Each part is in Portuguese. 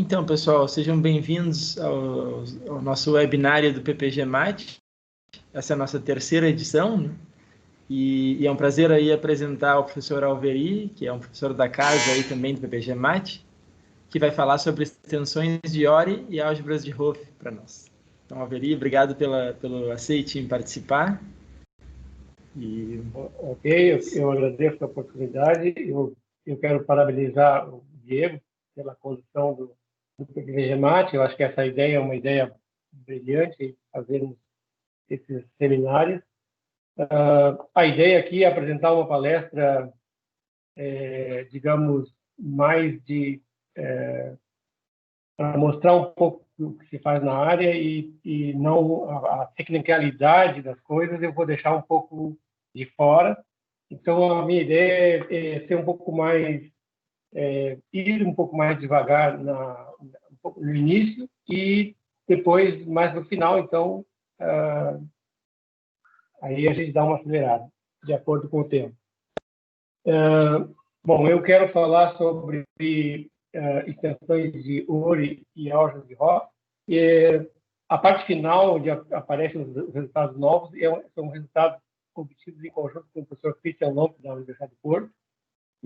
Então, pessoal, sejam bem-vindos ao nosso webinário do PPG Mate. Essa é a nossa terceira edição, né? E é um prazer aí apresentar o professor Alveri, que é um professor da casa aí também do PPG Mate, que vai falar sobre extensões de ORI e álgebras de Hopf para nós. Então, Alveri, obrigado pelo aceite em participar. Ok, eu agradeço a oportunidade. Eu quero parabenizar o Diego pela condução do PPG Mate. Eu acho que essa ideia é uma ideia brilhante, fazermos esses seminários. A ideia aqui é apresentar uma palestra, digamos, mais para mostrar um pouco o que se faz na área e não a tecnicalidade das coisas eu vou deixar um pouco de fora. Então, a minha ideia é ser um pouco mais, ir um pouco mais devagar um pouco no início e depois, mais no final, então, aí a gente dá uma acelerada, de acordo com o tempo. Bom, eu quero falar sobre extensões de ORI e álgebras de Hopf. A parte final, onde aparecem os resultados novos, são resultados obtidos em conjunto com o professor Christian Lopes, da Universidade de Porto,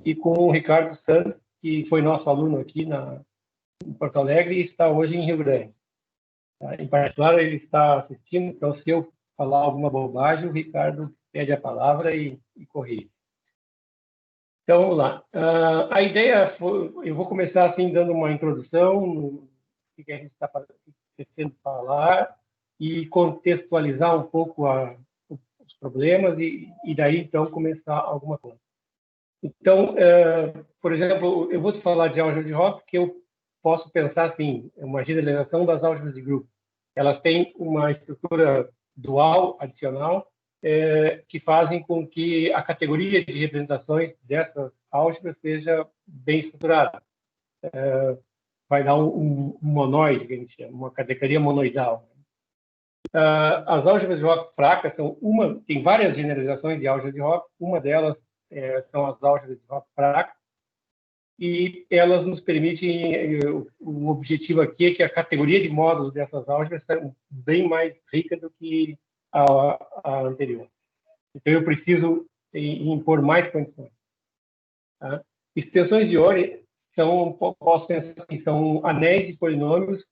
e com o Ricardo Santos, que foi nosso aluno aqui em Porto Alegre e está hoje em Rio Grande. Em particular, ele está assistindo, então, se eu falar alguma bobagem, o Ricardo pede a palavra e corrige. Então, vamos lá. A ideia foi, eu vou começar assim dando uma introdução no que a gente está tentando falar e contextualizar um pouco os problemas e daí então começar alguma coisa. Então, por exemplo, eu vou te falar de álgebra de Hopf, que eu posso pensar assim, uma generalização das álgebras de grupo. Elas têm uma estrutura dual adicional que fazem com que a categoria de representações dessas álgebras seja bem estruturada. Vai dar um monoide, que a gente chama, uma categoria monoidal. As álgebras de Hopf fracas tem várias generalizações de álgebras de Hopf, uma delas são as álgebras de Hopf fracas, e elas nos permitem, o objetivo aqui é que a categoria de módulos dessas álgebras seja bem mais rica do que a anterior. Então, eu preciso impor mais condições. Tá? Extensões de ORI posso pensar que são anéis de polinômios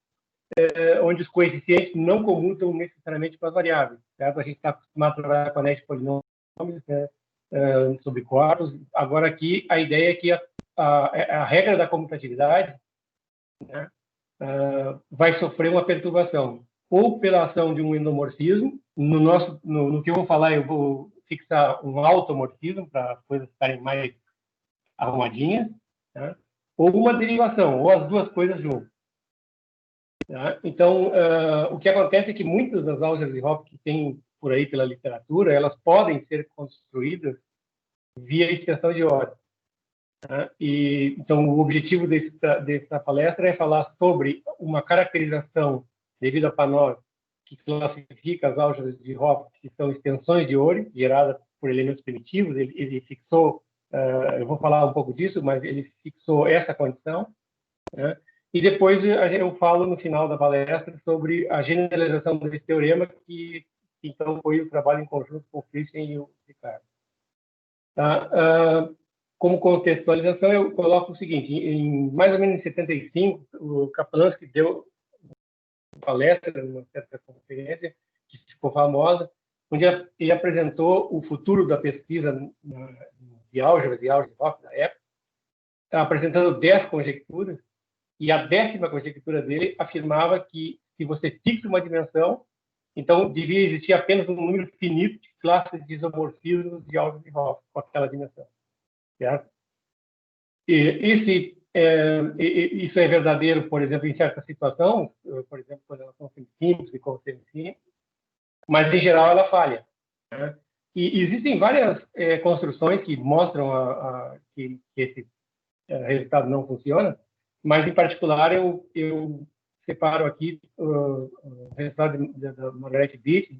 onde os coeficientes não comutam necessariamente com as variáveis. Certo? A gente está acostumado a trabalhar com anéis de polinômios, né, sobre quartos. Agora, aqui, a ideia é que a regra da comutatividade, né, vai sofrer uma perturbação, ou pela ação de um endomorfismo. No que eu vou falar, eu vou fixar um automorfismo para as coisas ficarem mais arrumadinhas, né, ou uma derivação, ou as duas coisas juntas. Tá? Então, o que acontece é que muitas das álgebras de Hopf que tem por aí pela literatura, elas podem ser construídas via extensão de ORI. Tá? Então, o objetivo dessa palestra é falar sobre uma caracterização devido a Panor que classifica as álgebras de Hopf, que são extensões de ORI, geradas por elementos primitivos. Ele fixou, eu vou falar um pouco disso, mas ele fixou essa condição, né? E depois eu falo no final da palestra sobre a generalização desse teorema, que então foi o trabalho em conjunto com o Christian e o Ricardo. Tá? Como contextualização, eu coloco o seguinte: mais ou menos em 75, o Kaplansky deu uma palestra, numa certa conferência, que ficou famosa, onde ele apresentou o futuro da pesquisa de álgebra de Hopf da época, apresentando 10 conjecturas. E a 10ª conjectura dele afirmava que, se você fixa uma dimensão, então devia existir apenas um número finito de classes de isomorfismos de álgebra de Hopf com aquela dimensão. Certo? Isso é verdadeiro, por exemplo, em certas situações, por exemplo, quando elas são simples e como simples, mas, em geral, ela falha. Né? E existem várias construções que mostram que esse resultado não funciona, mas, em particular, eu separo aqui o resultado da Margaret Beach,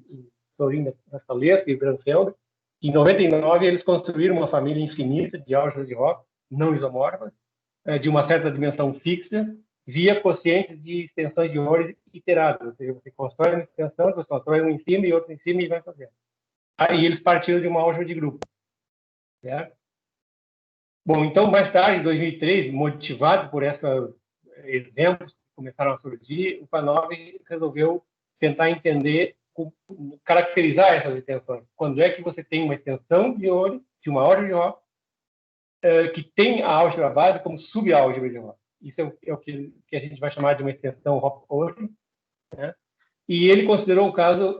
Sorin Nascaleta e Granfeld. Em 99, eles construíram uma família infinita de álgebras de Hopf, não isomorfas, de uma certa dimensão fixa, via quocientes de extensões de Ore iteradas. Ou seja, você constrói uma extensão, você constrói um em cima e outro em cima e vai fazendo. Aí eles partiram de uma álgebra de grupo. Certo? Bom, então, mais tarde, em 2003, motivado por esses exemplos que começaram a surgir, o Panov resolveu tentar entender, caracterizar essas extensões. Quando é que você tem uma extensão de Ore, de uma álgebra de Hopf, que tem a álgebra base como subálgebra de Hopf. Isso é o que a gente vai chamar de uma extensão Hopf-Ore, né? E ele considerou o caso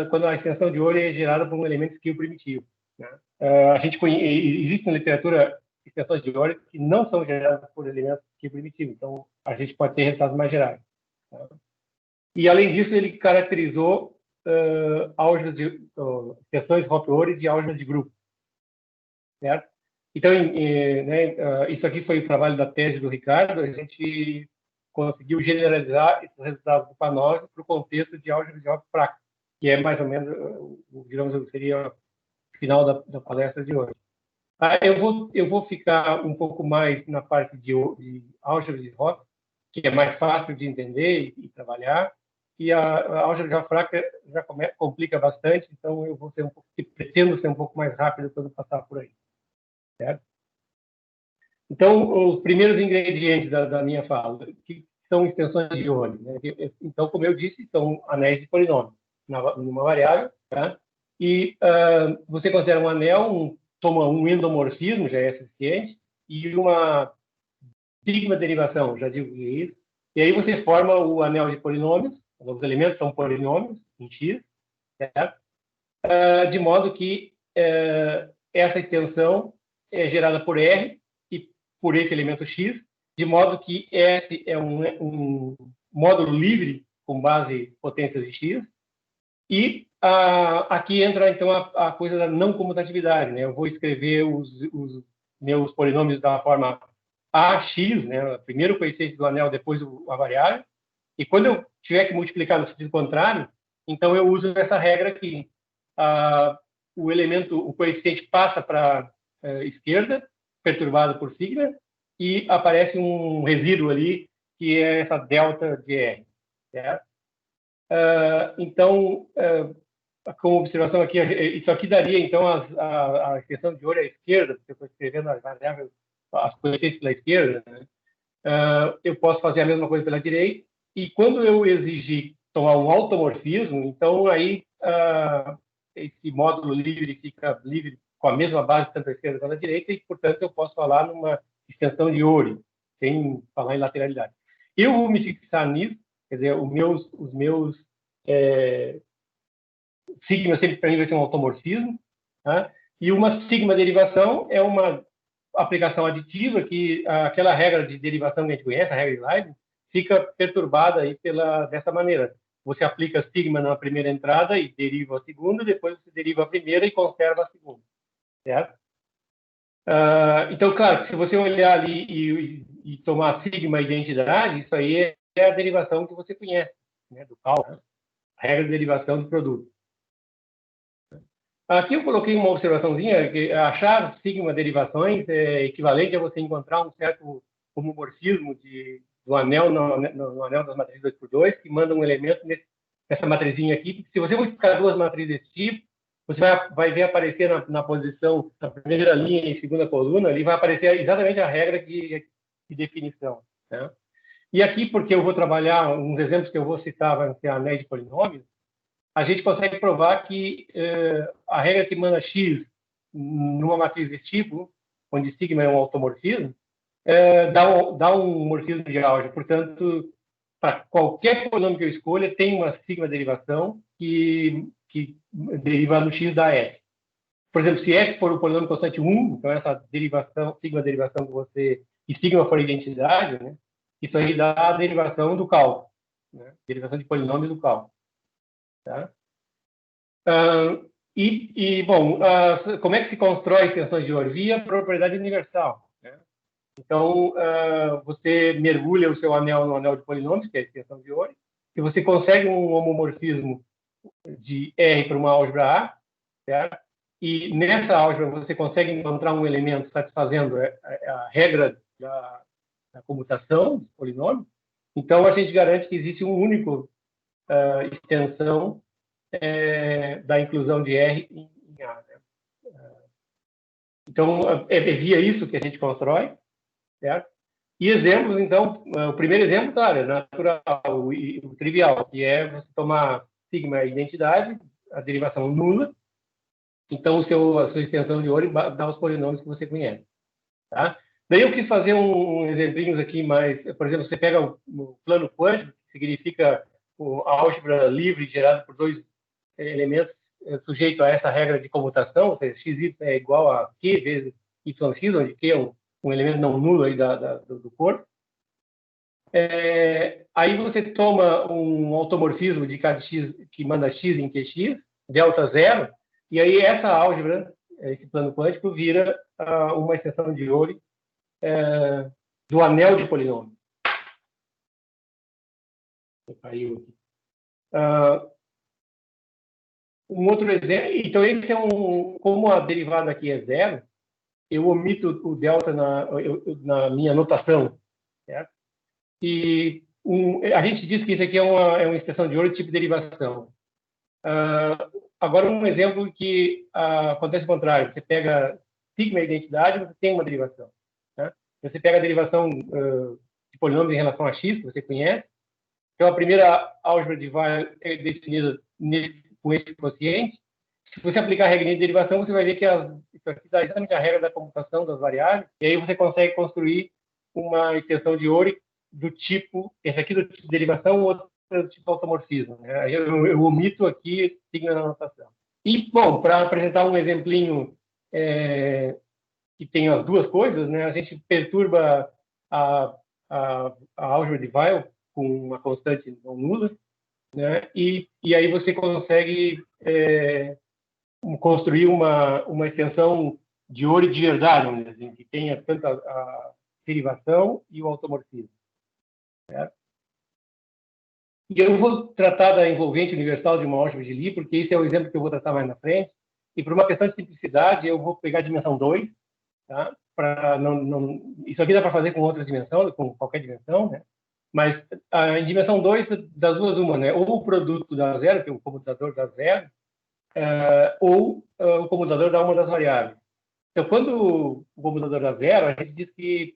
quando a extensão de Ore é gerada por um elemento esquilo primitivo. Né? Existe na literatura extensões de Ore que não são geradas por elementos esquilo primitivo, então a gente pode ter resultados mais gerais. Tá? E, além disso, ele caracterizou extensões Hopf-Ore de álgebra de grupo. Certo? Então, isso aqui foi o trabalho da tese do Ricardo. A gente conseguiu generalizar esses resultados do Panov para o contexto de álgebra de Hopf fraca, que é mais ou menos, digamos, seria o final da palestra de hoje. Eu vou ficar um pouco mais na parte de álgebra de Hopf, que é mais fácil de entender e trabalhar, e a álgebra de Hopf fraca já complica bastante, então eu vou pretendo ser um pouco mais rápido quando passar por aí. Certo? Então, os primeiros ingredientes da minha fala, que são extensões de Ore. Né? Então, como eu disse, são anéis de polinômio numa variável. Tá? E você considera um anel, toma um endomorfismo, já é suficiente, e uma sigma derivação, já digo que é isso. E aí você forma o anel de polinômios, os elementos são polinômios em X, certo? De modo que essa extensão é gerada por R e por esse elemento X, de modo que S é um módulo livre com base em potências de X. E aqui entra, então, a coisa da não comutatividade. Né? Eu vou escrever os meus polinômios da forma AX, né? Primeiro o coeficiente do anel, depois a variável. E quando eu tiver que multiplicar no sentido contrário, então eu uso essa regra aqui. O coeficiente passa para a esquerda, perturbado por sigma, e aparece um resíduo ali, que é essa delta de R. Certo? Então, como observação aqui, isso aqui daria, então, a extensão de Ore à esquerda, porque eu estou escrevendo as variáveis, as coeficientes pela esquerda, né? Eu posso fazer a mesma coisa pela direita, e quando eu exigir tomar um automorfismo, então aí esse módulo livre fica livre com a mesma base tanto à esquerda quanto à direita, e, portanto, eu posso falar numa extensão de Ore, sem falar em lateralidade. Eu vou me fixar nisso, quer dizer, os meus sigma sempre para mim vai ser um automorfismo, tá? E uma sigma derivação é uma aplicação aditiva que aquela regra de derivação que a gente conhece, a regra de Leibniz, fica perturbada aí dessa maneira. Você aplica sigma na primeira entrada e deriva a segunda, depois você deriva a primeira e conserva a segunda. Certo? Então, claro, se você olhar ali e tomar sigma identidade, isso aí é a derivação que você conhece, né, do cálculo, a regra de derivação do produto. Aqui eu coloquei uma observaçãozinha, que achar sigma derivações é equivalente a você encontrar um certo homomorfismo do anel no anel das matrizes 2x2, que manda um elemento nessa matrizinha aqui. Se você multiplicar duas matrizes desse tipo, você vai ver aparecer na posição, na primeira linha e segunda coluna, ali vai aparecer exatamente a regra de definição. Né? E aqui, porque eu vou trabalhar, uns exemplos que eu vou citar, vai ser anéis de polinômios, a gente consegue provar que a regra que manda X numa matriz desse tipo, onde sigma é um automorfismo, dá um morfismo de álgebra. Portanto, para qualquer polinômio que eu escolha, tem uma sigma derivação que deriva no X da S. Por exemplo, se S for um polinômio constante 1, então essa derivação, sigma derivação que você... E sigma for identidade, né? Isso aí dá a derivação do cálculo, né? Derivação de polinômios do cálculo. Tá? Bom, como é que se constrói extensões de Ore? Via propriedade universal. Né? Então, você mergulha o seu anel no anel de polinômios, que é a extensão de Ore, e você consegue um homomorfismo de R para uma álgebra A, certo? E nessa álgebra você consegue encontrar um elemento satisfazendo a regra da comutação dos polinômios, Então, a gente garante que existe um único extensão da inclusão de R em A. Né? Então, é via isso que a gente constrói, certo? E exemplos, então, o primeiro exemplo, claro, é natural, o trivial, que é você tomar sigma é identidade, a derivação nula, então a sua extensão de Ori dá os polinômios que você conhece. Tá? Daí eu quis fazer um exemplinhos aqui mais, por exemplo, você pega o plano quântico, que significa a álgebra livre gerada por dois elementos sujeito a essa regra de comutação, ou seja, xy é igual a q vezes yx, onde q é um elemento não nulo aí do corpo. Aí você toma um automorfismo de cada x que manda x em qx, delta zero, e aí essa álgebra, esse plano quântico, vira uma extensão de Ori do anel de polinômio. Caiu aqui. Um outro exemplo, então esse é como a derivada aqui é zero, eu omito o delta na minha notação, certo? E a gente diz que isso aqui é uma expressão de Ori tipo derivação. Agora um exemplo que acontece o contrário, você pega sigma identidade, você tem uma derivação. Né? Você pega a derivação de polinômios em relação a x, que você conhece. Então a primeira álgebra de Weyl é definida com esse quociente. Se você aplicar a regra de derivação, você vai ver que isso aqui dá exatamente a regra da computação das variáveis, e aí você consegue construir uma extensão de Ori do tipo, esse aqui do tipo de derivação, o outro do tipo automorfismo. Né? Eu omito aqui sigma na notação. E, bom, para apresentar um exemplinho que tem as duas coisas, né? A gente perturba a álgebra de Weyl com uma constante não nula, né? E aí você consegue construir uma extensão de Ori de verdade, vamos dizer assim, que tenha tanto a derivação e o automorfismo. Certo? E eu vou tratar da envolvente universal de uma álgebra de Lie, porque esse é o exemplo que eu vou tratar mais na frente. E por uma questão de simplicidade, eu vou pegar a dimensão 2, tá? Isso aqui dá para fazer com outras dimensões, com qualquer dimensão, né? Mas em dimensão 2, das duas, uma, né? Ou o produto da zero, que é o comutador da zero, ou o comutador da uma das variáveis. Então, quando o comutador dá zero, a gente diz que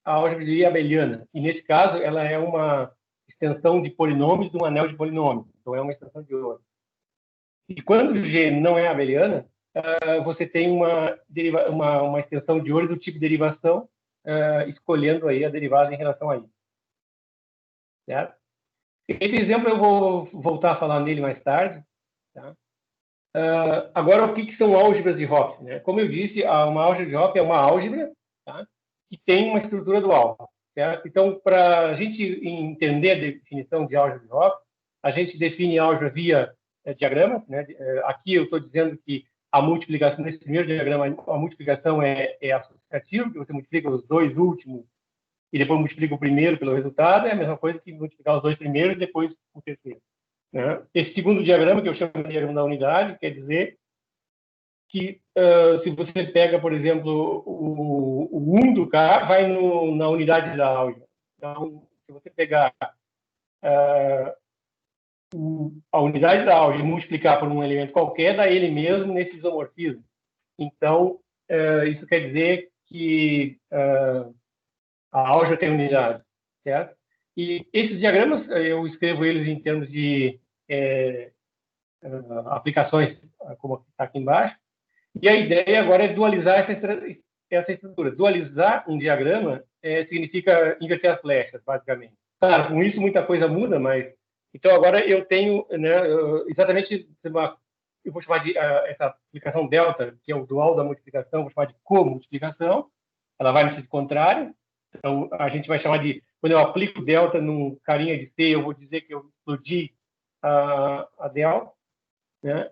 a álgebra de Lie é abeliana. E, nesse caso, ela é uma extensão de polinômios de um anel de polinômios. Então, é uma extensão de Ori. E quando o G não é abeliana, você tem uma extensão de Ori do tipo derivação, escolhendo aí a derivada em relação a isso. Certo? Esse exemplo eu vou voltar a falar nele mais tarde. Tá? Agora, o que são álgebras de Hopf? Né? Como eu disse, uma álgebra de Hopf é uma álgebra, tá? Que tem uma estrutura dual. Certo? Então, para a gente entender a definição de álgebra de Hopf, a gente define a álgebra via diagrama. Né? Aqui eu estou dizendo que a multiplicação, nesse primeiro diagrama, a multiplicação é associativa, que você multiplica os dois últimos e depois multiplica o primeiro pelo resultado, é a mesma coisa que multiplicar os dois primeiros e depois o terceiro. Né? Esse segundo diagrama, que eu chamo de diagrama da unidade, quer dizer que se você pega, por exemplo, o 1 do K, vai na unidade da álgebra. Então, se você pegar a unidade da álgebra e multiplicar por um elemento qualquer, dá ele mesmo nesse isomorfismo. Então, isso quer dizer que a álgebra tem unidade, certo? E esses diagramas, eu escrevo eles em termos de aplicações, como está aqui embaixo. E a ideia agora é dualizar essa estrutura. Dualizar um diagrama significa inverter as flechas, basicamente. Claro, com isso muita coisa muda, mas... Então, agora eu tenho, né, exatamente eu vou chamar de essa aplicação delta, que é o dual da multiplicação, vou chamar de comultiplicação. Ela vai no sentido contrário. Então, a gente vai chamar de... Quando eu aplico delta num carinha de C, eu vou dizer que eu explodi a delta. Né?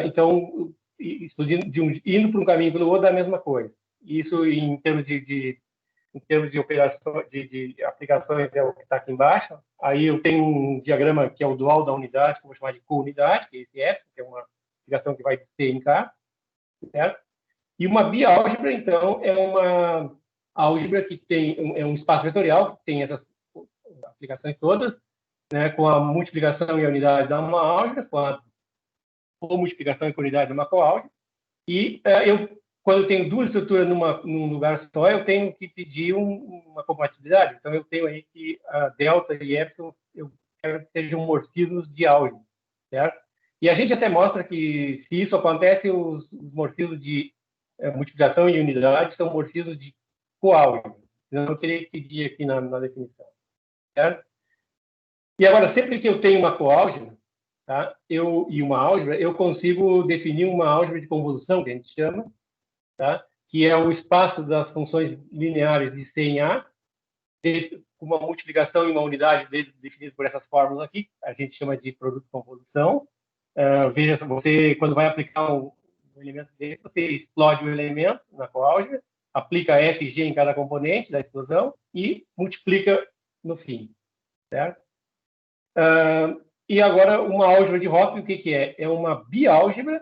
Então, indo para um caminho pelo outro, é a mesma coisa. Isso, em termos de operação, de aplicações, é o que está aqui embaixo. Aí eu tenho um diagrama que é o dual da unidade, que eu vou chamar de counidade, que é esse F, que é uma aplicação que vai ter em K. Certo? E uma biálgebra, então, é uma álgebra que tem um espaço vetorial, que tem essas aplicações todas, né, com a multiplicação em unidade da uma álgebra, com a multiplicação em unidade de uma coálgebra. E quando eu tenho duas estruturas num lugar só, eu tenho que pedir uma compatibilidade. Então, eu tenho aí que a delta e epsilon, eu quero que sejam morfismos de álgebra, certo? E a gente até mostra que, se isso acontece, os morfismos de multiplicação em unidade são morfismos de coálgebra. Então, eu teria que pedir aqui na definição, certo? E agora, sempre que eu tenho uma coálgebra, tá? E uma álgebra, eu consigo definir uma álgebra de convolução, que a gente chama, tá? Que é o espaço das funções lineares de C em A, com uma multiplicação em uma unidade definida por essas fórmulas aqui, a gente chama de produto de convolução. Veja, você, quando vai aplicar um elemento desse, você explode o elemento na coálgebra, aplica F e G em cada componente da explosão e multiplica no fim, certo? E agora, uma álgebra de Hopf, o que é? É uma biálgebra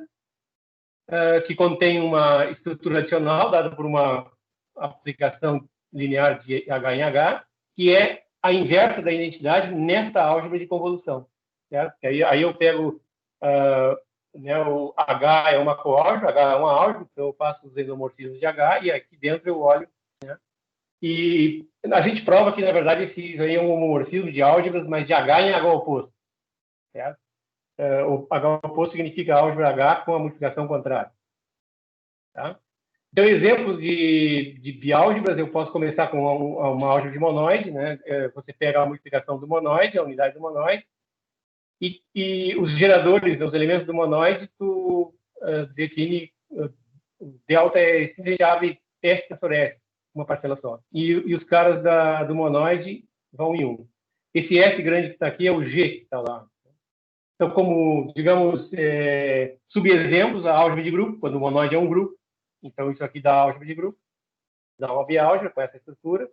que contém uma estrutura adicional dada por uma aplicação linear de H em H, que é a inversa da identidade nesta álgebra de convolução, certo? Aí eu pego, né, o H é uma coálgebra, H é uma álgebra, então eu faço os isomorfismos de H e aqui dentro eu olho, né? E a gente prova que, na verdade, isso aí é um homomorfismo de álgebras, mas de H em H oposto, certo? O H oposto significa álgebra H com a multiplicação contrária. Tá? Então, exemplos de biálgebras, eu posso começar com uma álgebra de monoide, né? Você pega a multiplicação do monoide, a unidade do monoide, e os geradores, os elementos do monoide, tu define o delta é simplesmente S tensor S, uma parcela só. E os caras do monoide vão em 1. Esse S grande que está aqui é o G que está lá. Então, como, digamos, subexemplos, a álgebra de grupo, quando o monoide é um grupo, então isso aqui dá álgebra de grupo, dá uma biálgebra com essa estrutura,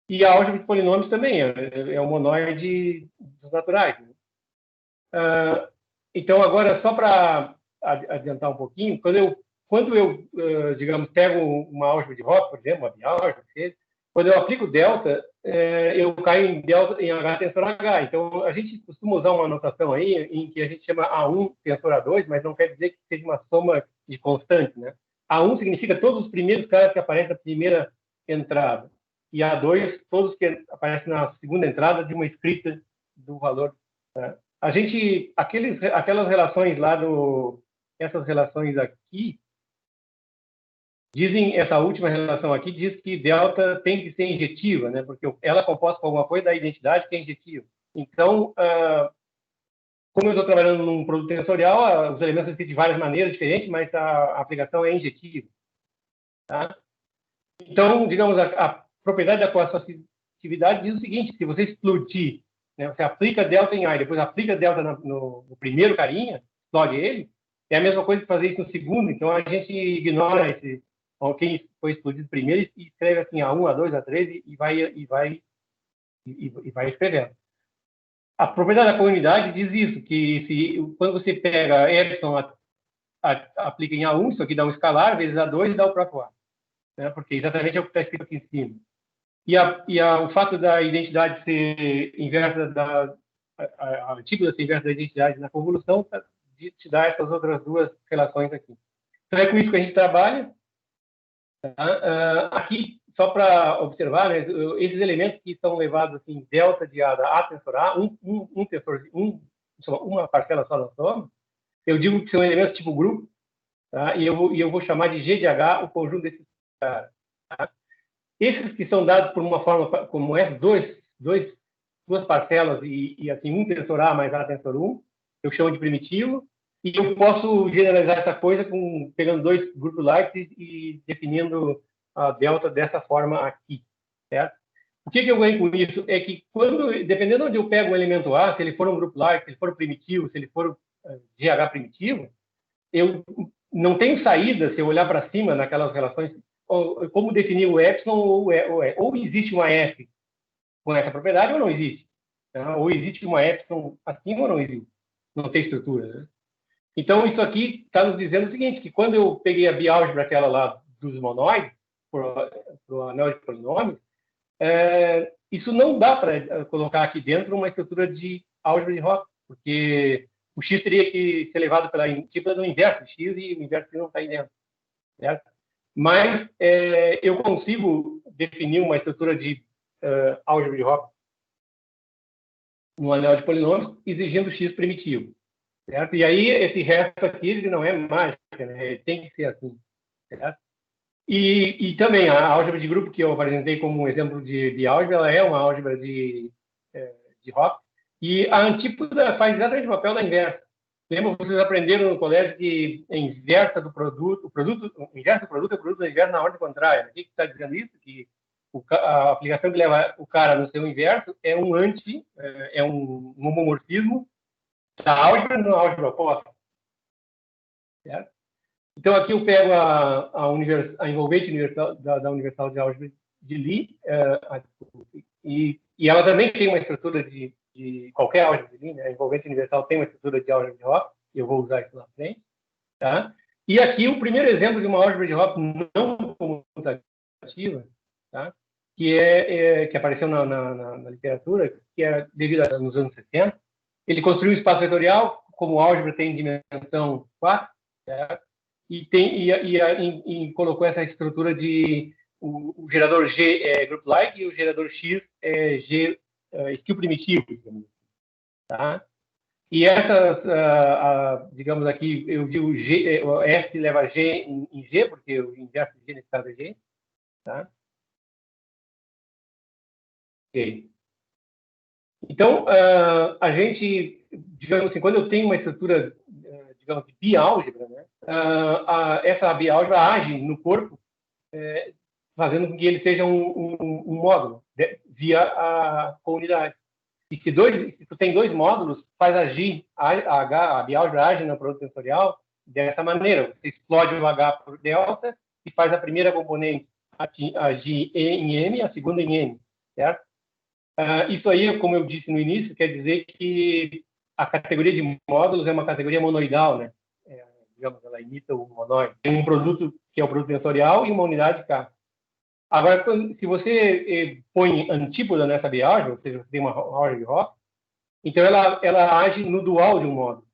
e a álgebra de polinômios também é o monoide dos naturais. Né? Então, agora, só para adiantar um pouquinho, quando eu digamos, pego uma álgebra de Hopf, por exemplo, uma biálgebra, quando eu aplico delta, eu caio em delta em H tensor H. Então, a gente costuma usar uma notação aí em que a gente chama A1 tensor A2, mas não quer dizer que seja uma soma de constantes, né? A1 significa todos os primeiros caras que aparecem na primeira entrada. E A2, todos que aparecem na segunda entrada de uma escrita do valor. Né? A gente, aquelas relações lá essas relações aqui, essa última relação aqui diz que delta tem que ser injetiva, né? Porque ela é composta por alguma coisa da identidade que é injetiva. Então, como eu estou trabalhando num produto tensorial, os elementos existem de várias maneiras diferentes, mas a aplicação é injetiva. Tá? Então, digamos, a propriedade da coassociatividade diz o seguinte: se você explodir, né, você aplica delta em A e depois aplica delta no primeiro carinha, explode ele, é a mesma coisa que fazer isso no segundo. Então, a gente ignora quem foi explodido primeiro e escreve assim A1, A2, A3 e vai escrevendo. A propriedade da comunidade diz isso, que quando você pega epsilon, aplica em A1, isso aqui dá um escalar, vezes A2 e dá o próprio A. Né? Porque exatamente é o que está escrito aqui em cima. O fato da identidade ser inversa a antípoda ser inversa da identidade na convolução te dá essas outras duas relações aqui. Então, é com isso que a gente trabalha. Aqui, só para observar, né, esses elementos que são levados assim, delta de A da A tensor A, uma parcela só da soma, eu digo que são elementos tipo grupo, tá? E eu vou chamar de G de H o conjunto desses caras. Tá? Esses que são dados por uma forma como essa, duas parcelas e assim, um tensor A mais A tensor 1, eu chamo de primitivo, e eu posso generalizar essa coisa pegando dois grupos lights e definindo a delta dessa forma aqui, certo? O que eu ganho com isso é que, dependendo de onde eu pego o elemento A, se ele for um grupo light, se ele for um primitivo, se ele for GH primitivo, eu não tenho saída se eu olhar para cima naquelas relações, como definir o epsilon ou existe uma F com essa propriedade ou não existe. Tá? Ou existe uma epsilon acima ou não existe. Não tem estrutura, né? Então, isso aqui está nos dizendo o seguinte, que quando eu peguei a biálgebra aquela lá dos monoides, para o anel de polinômios, isso não dá para colocar aqui dentro uma estrutura de álgebra de Hopf, porque o x teria que ser levado pela tipo do inverso de x e o inverso não está aí dentro, certo? Mas eu consigo definir uma estrutura de álgebra de Hopf no anel de polinômios exigindo x primitivo, certo? E aí esse resto aqui ele não é mágica, né? Ele tem que ser assim, certo? E também a álgebra de grupo que eu apresentei como um exemplo de álgebra, ela é uma álgebra de Hopf, e a antípoda faz exatamente o papel da inversa. Lembra, vocês aprenderam no colégio que a inversa do produto, o inverso do produto é o produto da inversa na ordem contrária. O que está dizendo isso? Que a aplicação que leva o cara no seu inverso é um homomorfismo da álgebra na álgebra oposta. Certo? Então, aqui eu pego a envolvente universal, da Universal de Álgebra de Lie, e ela também tem uma estrutura de qualquer álgebra de Lie, né? A envolvente universal tem uma estrutura de álgebra de Hopf, eu vou usar isso na frente. Tá? E aqui o primeiro exemplo de uma álgebra de Hopf não comutativa, tá? que apareceu na literatura, que é devido nos anos 60. Ele construiu um espaço vetorial, como álgebra tem dimensão 4, certo? E colocou essa estrutura de o gerador G é group-like e o gerador X é G skew primitivo, tá? E essas, digamos aqui, eu digo G, S leva G em G, porque o inverso de G nesse caso é G, tá? Ok. Então, a gente, digamos assim, quando eu tenho uma estrutura, digamos, de biálgebra, né, essa biálgebra age no corpo, fazendo com que ele seja um módulo via a comunidade. E se tu tem dois módulos, faz agir a biálgebra age no produto tensorial dessa maneira. Você explode o H por delta e faz a primeira componente agir em M, a segunda em N, certo? Isso aí, como eu disse no início, quer dizer que a categoria de módulos é uma categoria monoidal, né? Digamos, ela imita o monóide. Tem um produto que é o produto tensorial e uma unidade K. Agora, se você põe antípoda nessa biálgebra, ou seja, você tem uma álgebra de Hopf, então ela age no dual de um módulo.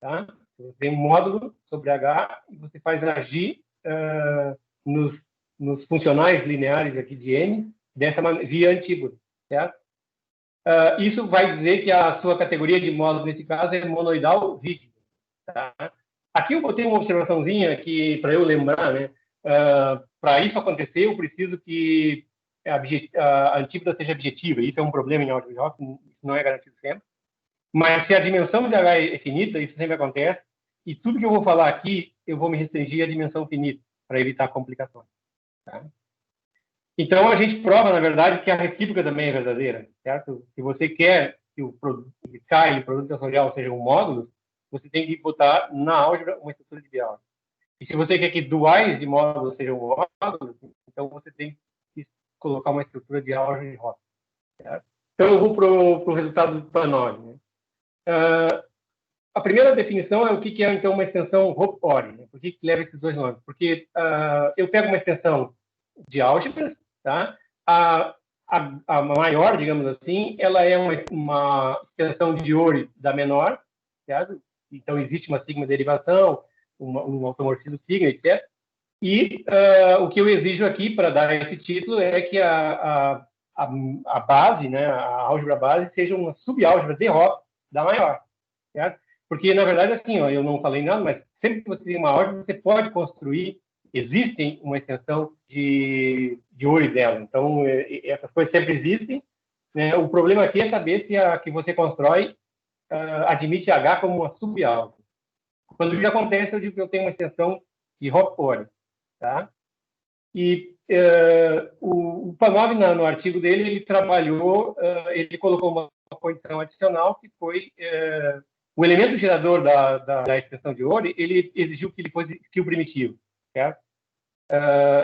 Tá? Você tem um módulo sobre H e você faz agir nos funcionais lineares aqui de M via antípoda. Certo? Isso vai dizer que a sua categoria de módulos, nesse caso, é monoidal rígida. Tá? Aqui eu botei uma observaçãozinha que, para eu lembrar, né? Para isso acontecer, eu preciso que a antípoda seja objetiva. Isso é um problema em álgebra de Hopf, isso não é garantido sempre. Mas se a dimensão de H é finita, isso sempre acontece. E tudo que eu vou falar aqui, eu vou me restringir à dimensão finita, para evitar complicações. Tá? Então, a gente prova, na verdade, que a recíproca também é verdadeira, certo? Se você quer que o produto e o produto tensorial sejam módulos, você tem que botar na álgebra uma estrutura de biálgebra. E se você quer que duais de módulos sejam módulos, então você tem que colocar uma estrutura de álgebra de Hopf, certo? Então, eu vou para o resultado do Panov, né? A primeira definição é o que é, então, uma extensão Hopf-ORI. Né? Por que leva esses dois nomes? Porque eu pego uma extensão de álgebra, tá? A maior, digamos assim, ela é uma extensão de ORI da menor, certo? Então, existe uma sigma derivação, um automorfismo sigma, etc. E o que eu exijo aqui para dar esse título é que a base, né, a álgebra base, seja uma subálgebra de Hopf da maior, certo? Porque, na verdade, assim, ó, eu não falei nada, mas sempre que você tem uma álgebra, você pode construir, existe uma extensão de ORI dela. Então, essas coisas sempre existem. Né? O problema aqui é saber se a que você constrói admite H como uma subálgebra. Quando isso acontece, eu digo que eu tenho uma extensão de Hopf-ORI. Tá? E o Panov, no artigo dele, ele trabalhou, ele colocou uma condição adicional que foi o elemento gerador da extensão de ORI, ele exigiu que ele fosse skew primitivo, certo?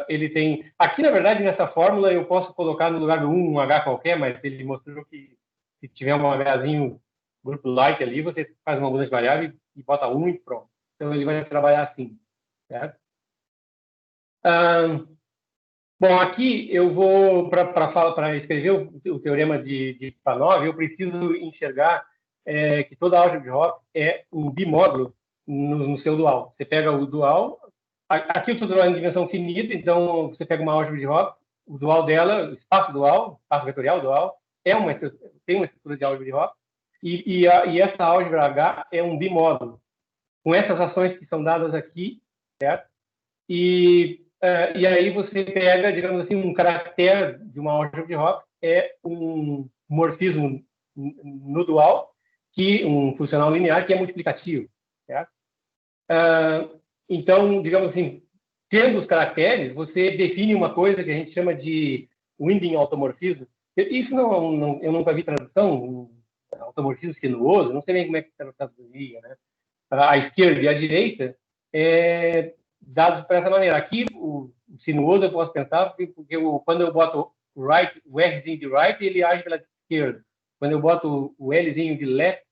Ele tem... Aqui, na verdade, nessa fórmula, eu posso colocar no lugar do 1 um H qualquer, mas ele mostrou que se tiver um Hzinho grupo like ali, você faz uma mudança de variável e bota 1 e pronto. Então, ele vai trabalhar assim, certo? Bom, aqui eu vou, para escrever o teorema de Panov, eu preciso enxergar que toda álgebra de Hopf é um bimódulo no seu dual. Você pega o dual, aqui eu estou trabalhando em dimensão finita, então você pega uma álgebra de Hopf, o dual dela, o espaço vetorial dual, tem uma estrutura de álgebra de Hopf, e essa álgebra H é um bimódulo, com essas ações que são dadas aqui, certo? E aí você pega, digamos assim, um caractere de uma álgebra de Hopf, é um morfismo no dual, um funcional linear que é multiplicativo, certo? Então, digamos assim, tendo os caracteres, você define uma coisa que a gente chama de winding automorfismo. Isso eu nunca vi tradução, automorfismo sinuoso, não sei nem como é que está traduzido, né? A esquerda e a direita, dados para essa maneira. Aqui, o sinuoso eu posso pensar, porque quando eu boto o Rzinho de right, ele age pela esquerda. Quando eu boto o Lzinho de left,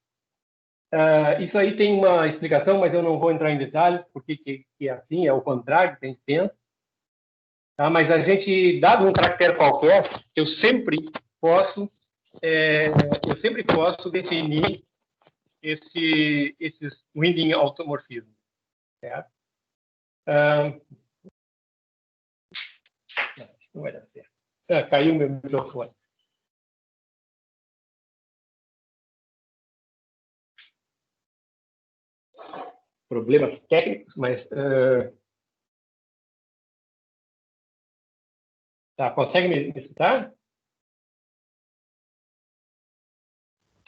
isso aí tem uma explicação, mas eu não vou entrar em detalhes, porque que é assim, é o contrário que a gente pensa. Tá? Mas a gente, dado um caractere qualquer, eu sempre posso definir esses winding automorfismos. Certo? Não vai dar certo. Caiu meu microfone. Problemas técnicos, mas... Tá, consegue me escutar?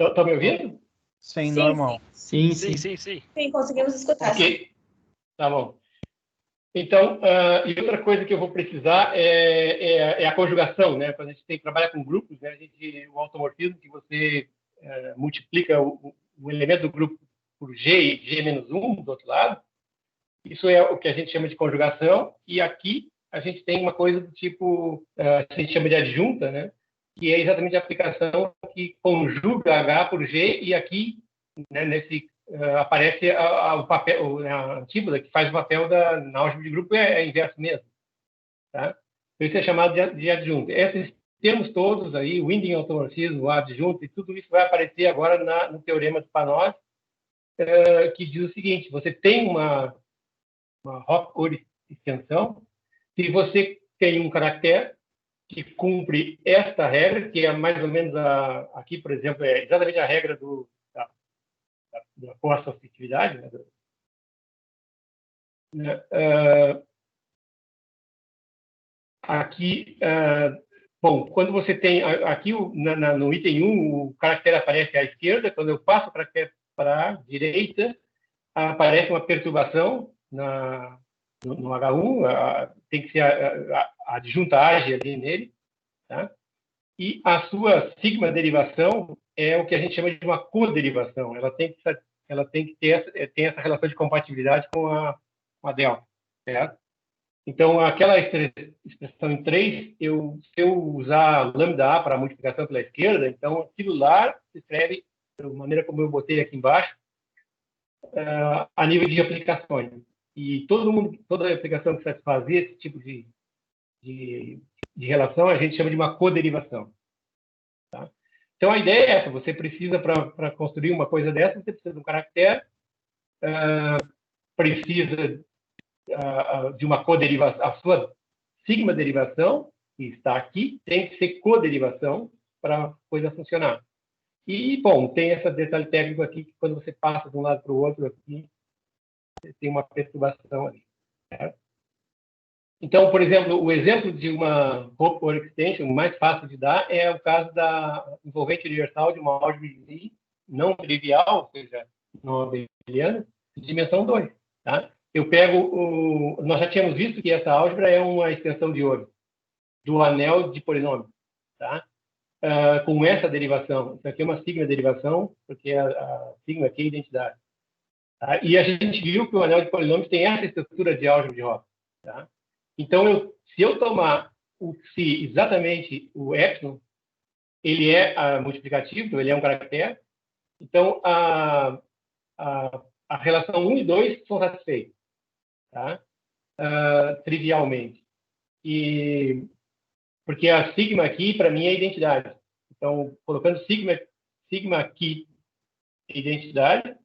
Estão me ouvindo? Sim, normal. Sim. Sim, conseguimos escutar. Ok, tá bom. Então, e outra coisa que eu vou precisar é a conjugação, né? Quando a gente trabalha com grupos, né? O automorfismo, que você multiplica o elemento do grupo por G e G menos 1 do outro lado, isso é o que a gente chama de conjugação, e aqui a gente tem uma coisa do tipo, a gente chama de adjunta, né? Que é exatamente a aplicação que conjuga H por G, e aqui, né, aparece o papel, a antípoda, que faz o papel na álgebra de grupo, é inverso mesmo. Tá? Então, isso é chamado de adjunta. Esses termos todos aí, o winding automorfismo, o adjunto, e tudo isso vai aparecer agora no teorema de Panov, que diz o seguinte: você tem uma Hopf extensão, se você tem um caractere que cumpre esta regra, que é mais ou menos aqui, por exemplo, é exatamente a regra da coassociatividade, né? Aqui, bom, quando você tem aqui no item 1, o caractere aparece à esquerda, quando eu passo o caractere para a direita, aparece uma perturbação no H1, tem que ser a adjunta age ali nele, tá? E a sua sigma derivação é o que a gente chama de uma coderivação. Ela tem que ter essa relação de compatibilidade com a delta, certo? Então, aquela expressão em 3, se eu usar lambda A para a multiplicação pela esquerda, então aquilo lá se escreve da maneira como eu botei aqui embaixo, a nível de aplicações. E toda aplicação que satisfazer esse tipo de relação, a gente chama de uma coderivação. Tá? Então, a ideia é essa: você precisa, para construir uma coisa dessa, você precisa de um caractere, precisa de uma coderivação, a sua sigma derivação, que está aqui, tem que ser coderivação para a coisa funcionar. E, bom, tem esse detalhe técnico aqui, que quando você passa de um lado para o outro, aqui, tem uma perturbação ali. Certo? Então, por exemplo, o exemplo de uma Hopf extension mais fácil de dar é o caso da envolvente universal de uma álgebra não trivial, ou seja, não abeliana, de dimensão 2. Tá? Eu pego nós já tínhamos visto que essa álgebra é uma extensão de Ori, do anel de polinômio, tá? Com essa derivação. Isso aqui é uma sigma derivação, porque a sigma aqui é a identidade. Tá? E a gente viu que o anel de polinômios tem essa estrutura de álgebra de Hopf. Tá? Então, se eu tomar o psi, exatamente o epsilon, ele é multiplicativo, ele é um caractere. Então, a relação 1 e 2 são satisfeitas, tá? Trivialmente. Porque a sigma aqui, para mim, é identidade. Então, colocando sigma aqui, identidade,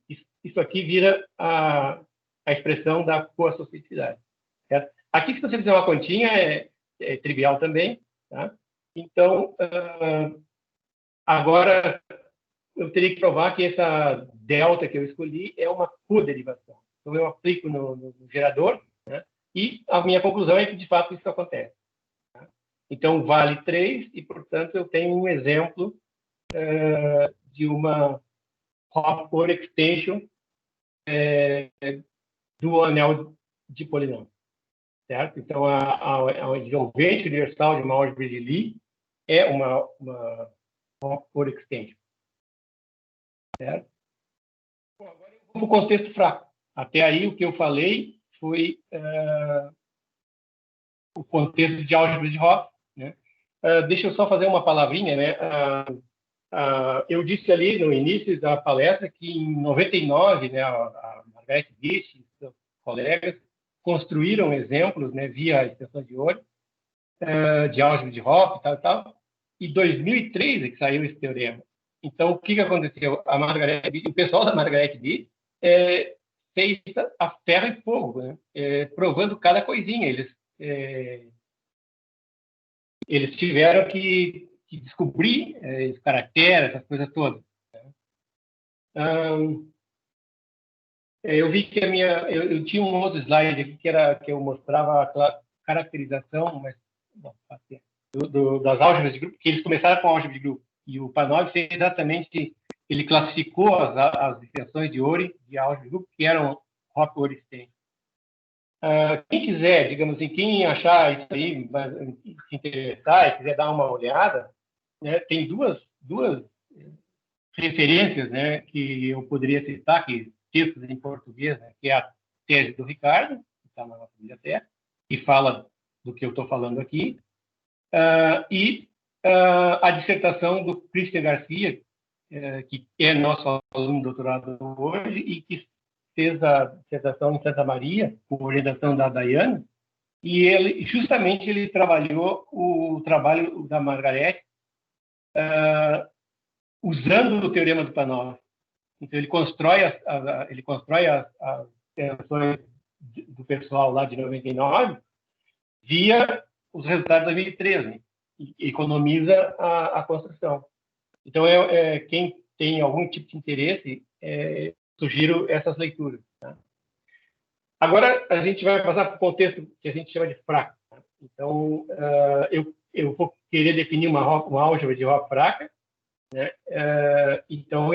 isso aqui vira a expressão da coassociatividade. Certo? Aqui, se você fizer uma continha, é trivial também. Tá? Então, agora, eu teria que provar que essa delta que eu escolhi é uma coderivação. Então, eu aplico no gerador, né? E a minha conclusão é que, de fato, isso acontece. Tá? Então, vale 3 e, portanto, eu tenho um exemplo de uma hop or extension do anel de polinômio. Certo? Então, a dissolvente universal de uma álgebra de Lie é uma hop or extension. Certo? Bom, agora eu vou para o contexto fraco. Até aí, o que eu falei foi o contexto de álgebra de Hopf. Né? Deixa eu só fazer uma palavrinha. Né? Eu disse ali no início da palestra que em 99, né, a Margaret Gish e seus colegas construíram exemplos, né, via a extensão de Ori, de álgebra de Hopf e tal. E 2003 é que saiu esse teorema. Então, o que aconteceu? O pessoal da Margaret Gish fez a ferro e fogo, né? Provando cada coisinha. Eles tiveram que descobrir os caracteres, essas coisas todas. Eu vi que eu tinha um outro slide aqui que eu mostrava a caracterização, mas das álgebras de grupo, que eles começaram com a álgebra de grupo. E o Panov fez exatamente, ele classificou as extensões de Ori de álgebra de grupo, que eram hop or extension. Quem quiser, digamos assim, quem achar isso aí, se interessar e quiser dar uma olhada, né, tem duas referências, né, que eu poderia citar, textos em português, né, que é a tese do Ricardo, que está na nossa biblioteca, que fala do que eu estou falando aqui, e a dissertação do Christian Garcia, que é nosso aluno de doutorado hoje e que fez a dissertação em Santa Maria, com orientação da Dayana, e ele trabalhou o trabalho da Margaret usando o teorema do Panov. Então, ele constrói as tensões do pessoal lá de 99 via os resultados de 2013 e economiza a construção. Então, quem tem algum tipo de interesse, sugiro essas leituras. Tá? Agora, a gente vai passar para o contexto que a gente chama de fraco. Tá? Então, eu vou querer definir uma álgebra de Hopf fraca. Né? Então,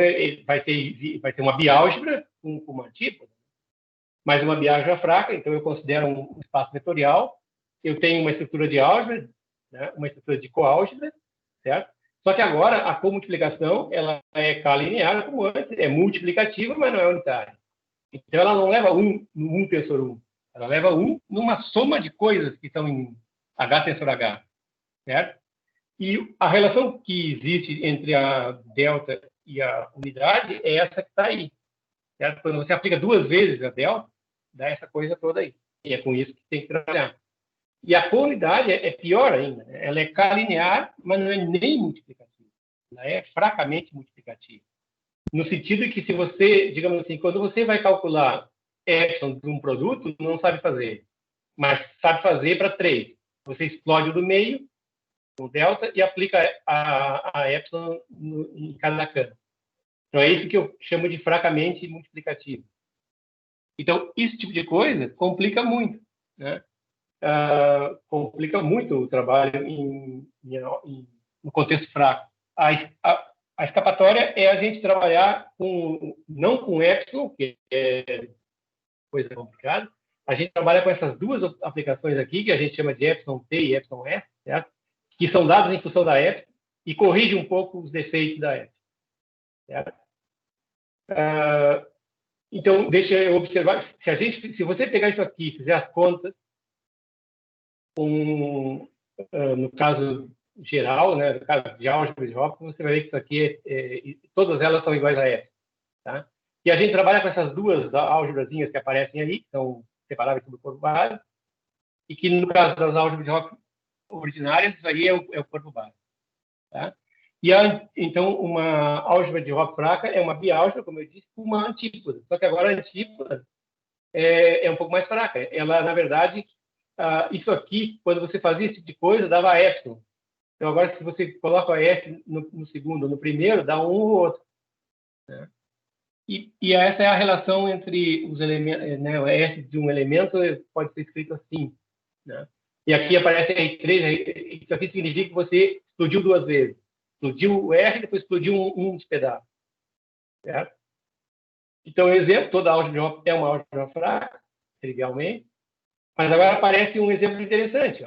vai ter uma biálgebra com uma antípoda, mas uma biálgebra fraca, então eu considero um espaço vetorial. Eu tenho uma estrutura de álgebra, né? Uma estrutura de coálgebra, certo? Só que agora a comultiplicação ela é K-linear, como antes, é multiplicativa, mas não é unitária. Então, ela não leva 1 no 1 tensor 1. Ela leva 1 numa soma de coisas que estão em H tensor H, certo? E a relação que existe entre a delta e a unidade é essa que está aí. Certo? Quando você aplica 2 vezes a delta, dá essa coisa toda aí. E é com isso que tem que trabalhar. E a counidade é pior ainda. Né? Ela é K-linear, mas não é nem multiplicativa. Ela é fracamente multiplicativa. No sentido que se você, digamos assim, quando você vai calcular epsilon de um produto, não sabe fazer. Mas sabe fazer para 3. Você explode o do meio, o delta, e aplica a epsilon em cada campo. Então, é isso que eu chamo de fracamente multiplicativo. Então, esse tipo de coisa complica muito. Né? Complica muito o trabalho no contexto fraco. A escapatória é a gente trabalhar não com epsilon, que é coisa complicada, a gente trabalha com essas duas aplicações aqui, que a gente chama de epsilon t e epsilon s, certo? Que são dados em função da epsilon e corrige um pouco os defeitos da epsilon. Certo? Então, deixa eu observar, se você pegar isso aqui e fizer as contas, no caso geral, né, no caso de álgebra de Hopf, você vai ver que isso aqui, todas elas são iguais a essa. Tá? E a gente trabalha com essas duas álgebrazinhas que aparecem aí, que são separáveis do corpo básico, e que no caso das álgebras de Hopf ordinárias, isso aí é o corpo básico. Tá? Então, uma álgebra de Hopf fraca é uma biálgebra, como eu disse, com uma antípoda. Só que agora a antípoda é um pouco mais fraca. Ela, na verdade, isso aqui, quando você fazia esse tipo de coisa, dava epsilon. Então, agora, se você coloca a F no segundo ou no primeiro, dá um ou outro. Né? E essa é a relação entre os elementos, né? O S de um elemento pode ser escrito assim. Né? E aqui aparece R3, isso aqui significa que você explodiu duas vezes. Explodiu o R, depois explodiu um despedaço. Certo? Então, exemplo, toda álgebra de Hopf é uma álgebra fraca, trivialmente. Mas agora aparece um exemplo interessante.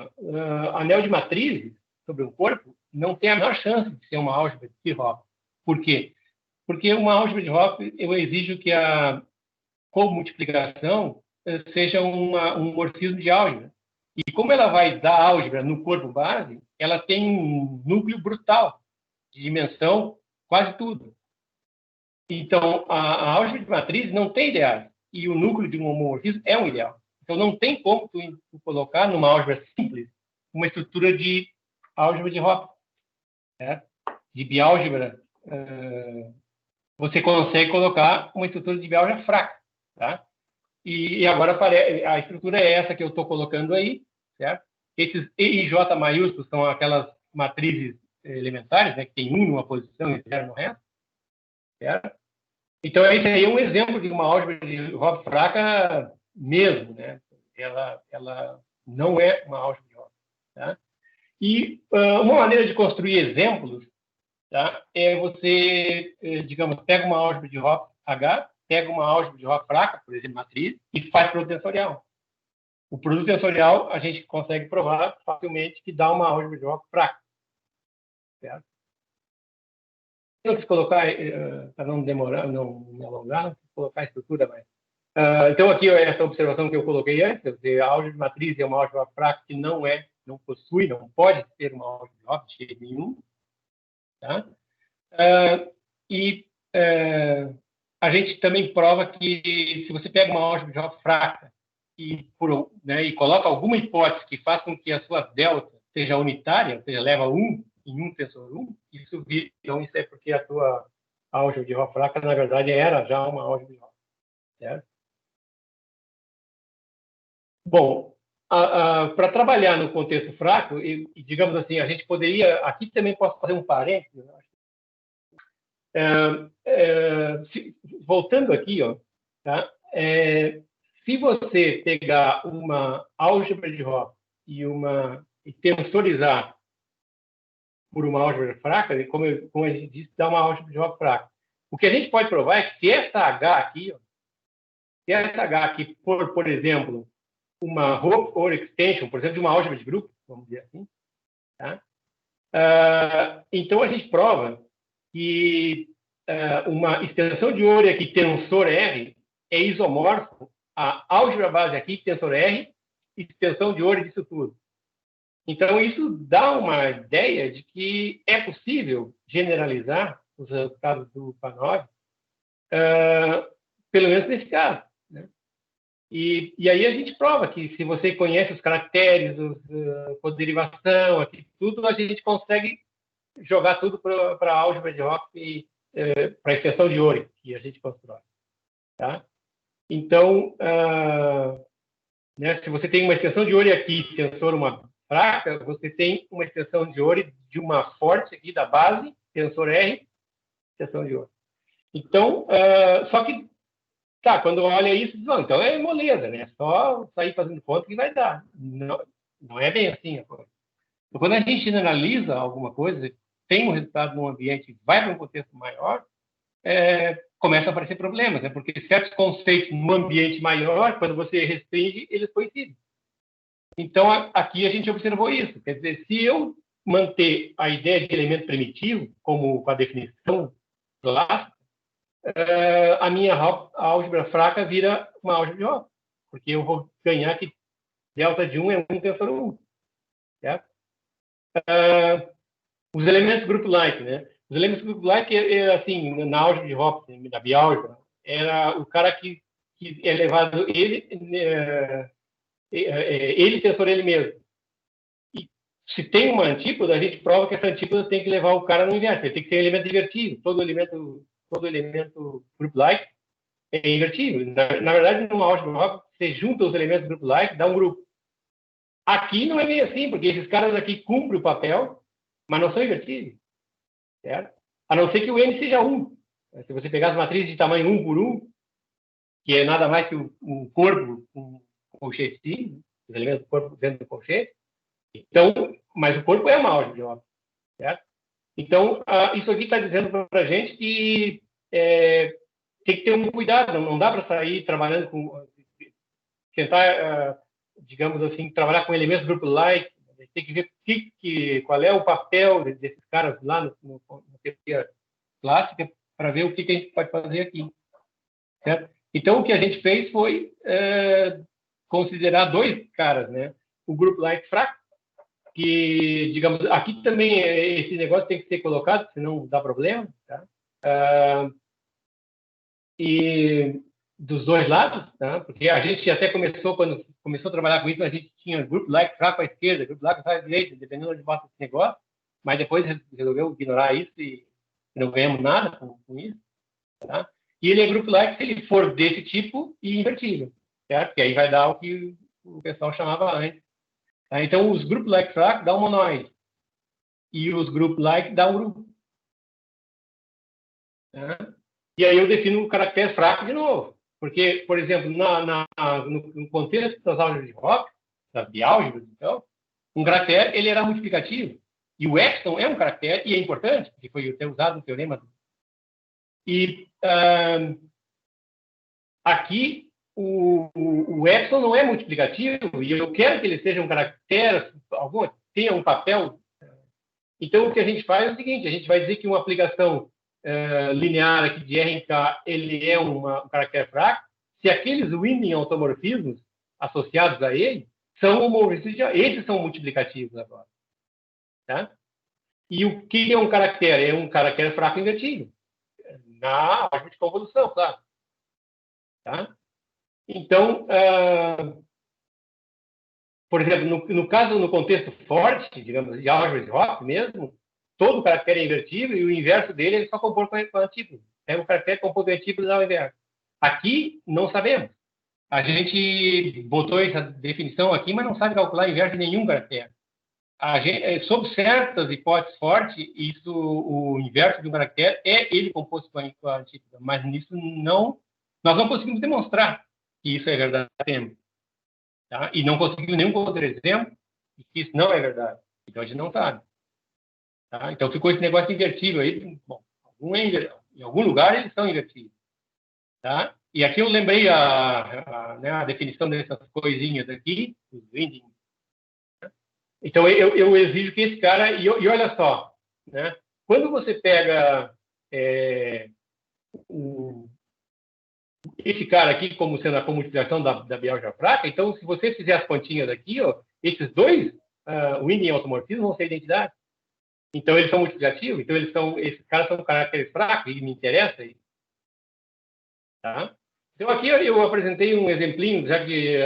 Anel de matrizes sobre um corpo não tem a menor chance de ser uma álgebra de Hopf. Por quê? Porque uma álgebra de Hopf, eu exijo que a comultiplicação seja um morfismo de álgebra. E como ela vai dar álgebra no corpo base, ela tem um núcleo brutal, de dimensão quase tudo. Então, a álgebra de matriz não tem ideais. E o núcleo de um homomorfismo é um ideal. Então, não tem como tu colocar numa álgebra simples uma estrutura de álgebra de Hopf. Né? De biálgebra, você consegue colocar uma estrutura de biálgebra fraca. Tá? E agora a estrutura é essa que eu estou colocando aí. Certo? Esses E e J maiúsculos são aquelas matrizes elementares, né, que tem 1 numa posição e 0 no resto. Certo? Então, esse aí é um exemplo de uma álgebra de Hopf fraca mesmo. Né? Ela não é uma álgebra de Hopf. Tá? E uma maneira de construir exemplos, tá, é você, digamos, pega uma álgebra de Hopf H, pega uma álgebra de Hopf fraca, por exemplo, matriz, e faz produto tensorial. O produto tensorial a gente consegue provar facilmente que dá uma álgebra de Hopf fraca. Certo? Eu quis colocar, para não demorar, não me alongar, não colocar a estrutura mais. Então, aqui essa observação que eu coloquei antes, a álgebra de matriz é uma álgebra fraca que não possui, não pode ter uma álgebra de Hopf de jeito nenhum. Tá? A gente também prova que se você pega uma álgebra de Hopf fraca e coloca alguma hipótese que faça com que a sua delta seja unitária, ou seja, leva 1 em um tensor 1, então isso é porque a tua álgebra de Hopf fraca, na verdade, era já uma álgebra de Hopf. Certo? Bom, para trabalhar no contexto fraco, digamos assim, a gente poderia... Aqui também posso fazer um parênteses. Voltando aqui, ó, tá? Se você pegar uma álgebra de Hopf e tensorizar por uma álgebra fraca, como a gente disse, dá uma álgebra de Hopf fraca. O que a gente pode provar é que se essa H aqui, ó, por exemplo, uma Hopf-OR extension, por exemplo, de uma álgebra de grupo, vamos dizer assim, tá? Então a gente prova que uma extensão de OR aqui, tensor R, é isomorfo a álgebra base aqui, tensor R, extensão de OR disso tudo. Então, isso dá uma ideia de que é possível generalizar os resultados do PAN9, pelo menos nesse caso. Né? E aí a gente prova que se você conhece os caracteres, por derivação, aqui, tudo, a gente consegue jogar tudo para a álgebra de Hopf e para a extensão de OR que a gente constrói. Tá? Então, né, se você tem uma extensão de OR aqui, tensor uma fraca, você tem uma extensão de OR de uma forte aqui da base, tensor R, extensão de OR. Então, só que, tá, quando olha isso, diz, então é moleza, né? Só sair fazendo conta que vai dar. Não é bem assim a coisa. Então, quando a gente analisa alguma coisa, tem um resultado num ambiente, vai para um contexto maior, começam a aparecer problemas, né? Porque certos conceitos no ambiente maior, quando você restringe, eles coincidem. Então, aqui a gente observou isso. Quer dizer, se eu manter a ideia de elemento primitivo, como com a definição clássica, a minha álgebra fraca vira uma álgebra de Hopf, porque eu vou ganhar que delta de 1 é 1 tensor 1. Certo? Os elementos group-like, né? Os elementos group-like, assim, na álgebra de Hopf, na biálgebra, era o cara que é levado ele tensor ele mesmo. E se tem uma antípoda, a gente prova que essa antípoda tem que levar o cara no inverso. Ele tem que ser um elemento invertido. Todo elemento group-like é invertível. Na verdade, numa álgebra Hopf, você junta os elementos group-like, dá um grupo. Aqui não é bem assim, porque esses caras aqui cumprem o papel, mas não são invertíveis. Certo? A não ser que o N seja 1. Se você pegar as matrizes de tamanho 1 por 1, que é nada mais que um corpo com colchetezinho, os elementos do corpo dentro do colchete. Então, mas o corpo é uma álgebra de Hopf, certo? Então, isso aqui está dizendo para a gente que tem que ter um cuidado, não dá para sair trabalhando com... tentar, digamos assim, trabalhar com elementos group-like, tem que ver qual é o papel desses caras lá na teoria clássica para ver o que a gente pode fazer aqui, certo? Então, o que a gente fez foi considerar dois caras, né? O group-like fraco, que, digamos, aqui também esse negócio tem que ser colocado, senão dá problema, tá? E dos dois lados, tá? Porque a gente até começou, quando começou a trabalhar com isso, a gente tinha group-like fraco à esquerda, group-like fraco à direita, dependendo de onde bota esse negócio, mas depois resolveu ignorar isso e não ganhamos nada com isso, tá? E ele é group-like se ele for desse tipo e invertível, certo? Que aí vai dar o que o pessoal chamava antes. Tá? Então, os group-like fracos dão um monoide. E os group-like dão um grupo. Tá? E aí eu defino o caractere fraco de novo. Porque, por exemplo, no contexto das álgebras de Hopf, das biálgebras, então, um caractere ele era multiplicativo. E o epsilon é um caractere, e é importante, porque foi até usado no teorema. E aqui o epsilon não é multiplicativo, e eu quero que ele seja um caractere, tenha um papel. Então, o que a gente faz é o seguinte, a gente vai dizer que uma aplicação linear aqui de R em K, ele é um caractere fraco, se aqueles Winding automorfismos associados a ele são homomorfismos, esses são multiplicativos agora. Tá? E o que é um caractere? É um caractere fraco invertido. Na álgebra de convolução, claro. Tá? Então, por exemplo, no caso, no contexto forte, digamos, de álgebra de Hopf mesmo, todo caractere é invertível e o inverso dele ele só compõe com a antípoda. É um caractere composto de antípoda e dá o inverso. Aqui, não sabemos. A gente botou essa definição aqui, mas não sabe calcular inverso de nenhum caractere. Sob certas hipóteses fortes, o inverso de um caractere é ele composto com a antípoda, mas nisso nós não conseguimos demonstrar que isso é verdade. Tá? E não conseguimos nenhum contra-exemplo de que isso não é verdade. Então, a gente não sabe. Tá? Então, ficou esse negócio invertível aí. Bom, em algum lugar eles são invertidos. Tá? E aqui eu lembrei a definição dessas coisinhas aqui, os winding. Então, eu exijo que esse cara... E olha só, né? Quando você pega esse cara aqui como sendo a comutização da biálgebra fraca, então, se você fizer as pontinhas aqui, ó, esses dois winding automorfismos vão ser identidade. Então, eles são multiplicativos, então esses caras são caracteres fracos, e me interessa isso. Tá? Então, aqui eu apresentei um exemplinho, já que,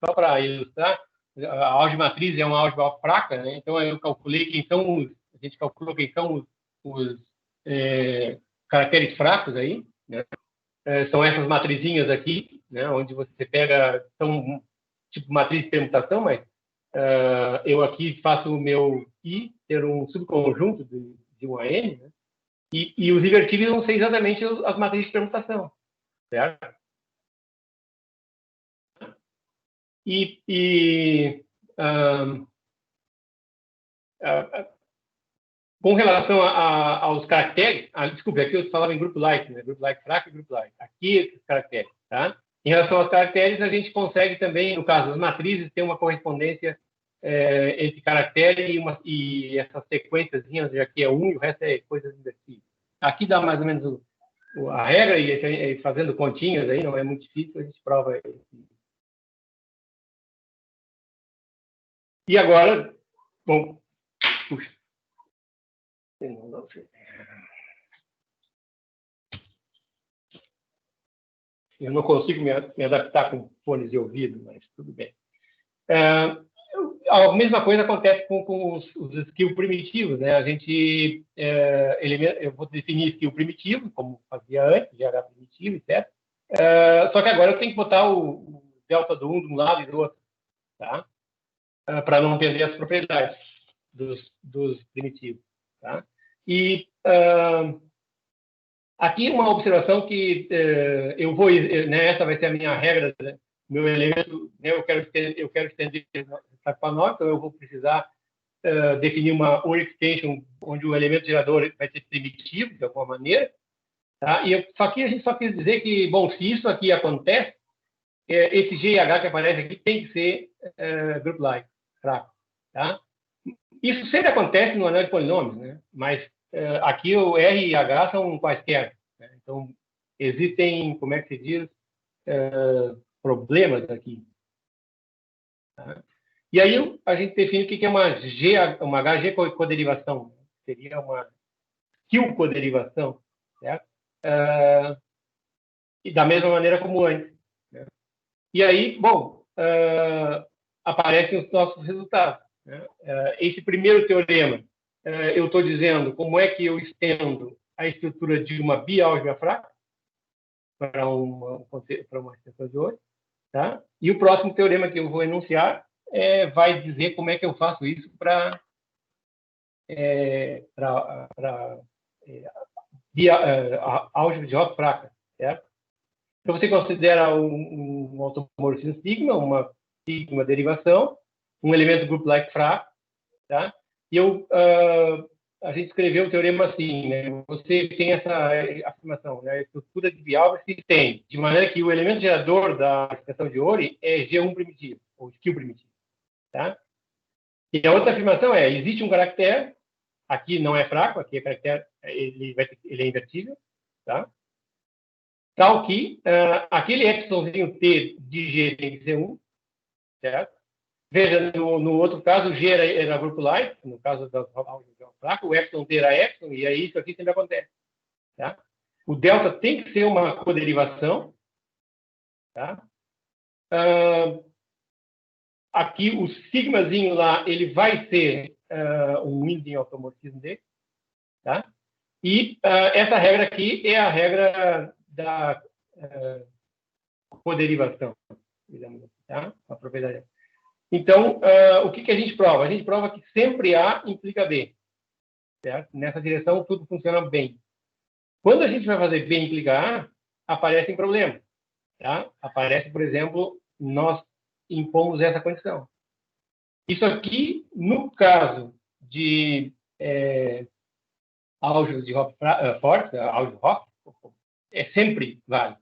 só para ilustrar, a álgebra matriz é uma álgebra fraca, né? Então, eu calculei a gente calculou quem são os caracteres fracos aí, né? São essas matrizinhas aqui, né? Onde você pega, são tipo matriz de permutação, mas eu aqui faço o meu I ter um subconjunto de um a n, né? E os invertíveis vão ser exatamente as matrizes de permutação, certo? Com relação aos caracteres, desculpe, aqui eu falava em grupo like, né? Grupo like fraco e grupo like. Aqui esses caracteres, tá? Em relação aos caracteres, a gente consegue também, no caso das matrizes, ter uma correspondência entre caractere e essas sequências, já que é um e o resto é coisas invertidas. Aqui dá mais ou menos a regra, e fazendo continhas aí, não é muito difícil, a gente prova isso. E agora, bom, puxa. Eu não consigo me adaptar com fones de ouvido, mas tudo bem. a mesma coisa acontece com os skills primitivos, né? A gente, eu vou definir skill primitivo, como fazia antes, GH primitivo, etc. Só que agora eu tenho que botar o delta do um de um lado e do outro, tá? Para não perder as propriedades dos primitivos, tá? E aqui uma observação que eu vou, né, essa vai ser a minha regra, né? Meu elemento, né, eu quero estender para nós, então eu vou precisar definir uma OR extension onde o elemento gerador vai ser primitivo de alguma maneira, tá? E a gente só quis dizer que, bom, se isso aqui acontece, esse G e H que aparece aqui tem que ser group-like, fraco, tá? Isso sempre acontece no anel de polinômios, né? Mas aqui o R e H são quaisquer, né? Então existem, como é que se diz, problemas aqui. Tá? E aí a gente define o que é uma HG coderivação. Seria uma Q coderivação, certo? E da mesma maneira como antes. Né? E aí, bom, aparecem os nossos resultados. Né? Esse primeiro teorema, eu estou dizendo como é que eu estendo a estrutura de uma biálgebra fraca para uma extensão de ORI. Tá? E o próximo teorema que eu vou enunciar vai dizer como é que eu faço isso para álgebra de Hopf fraca, certo? Então você considera um automorfismo sigma, uma sigma derivação, um elemento group-like fraco, tá? E a gente escreveu o teorema assim, né? Você tem essa afirmação, né? A estrutura de biálgebra se tem, de maneira que o elemento gerador da expressão de ORI é G1 primitivo, ou Q primitivo, tá? E a outra afirmação existe um caractere, aqui não é fraco, aqui é caractere, ele é invertível, tá? Tal que aquele epsilonzinho T de G tem que ser 1, certo? Veja, no outro caso, o G era grupo light, no caso da fraca, o epsilon T era epsilon, e aí isso aqui sempre acontece. Tá? O delta tem que ser uma coderivação. Tá? Aqui, o sigmazinho lá, ele vai ser um Winding automorfismo dele. Tá? E essa regra aqui é a regra da coderivação, digamos assim, tá? A propriedade. Então, o que a gente prova? A gente prova que sempre A implica B. Certo? Nessa direção, tudo funciona bem. Quando a gente vai fazer B implica A, aparecem problemas. Tá? Aparece, por exemplo, nós impomos essa condição. Isso aqui, no caso de álgebra de Hopf forte, álgebra de Hopf, é sempre válido.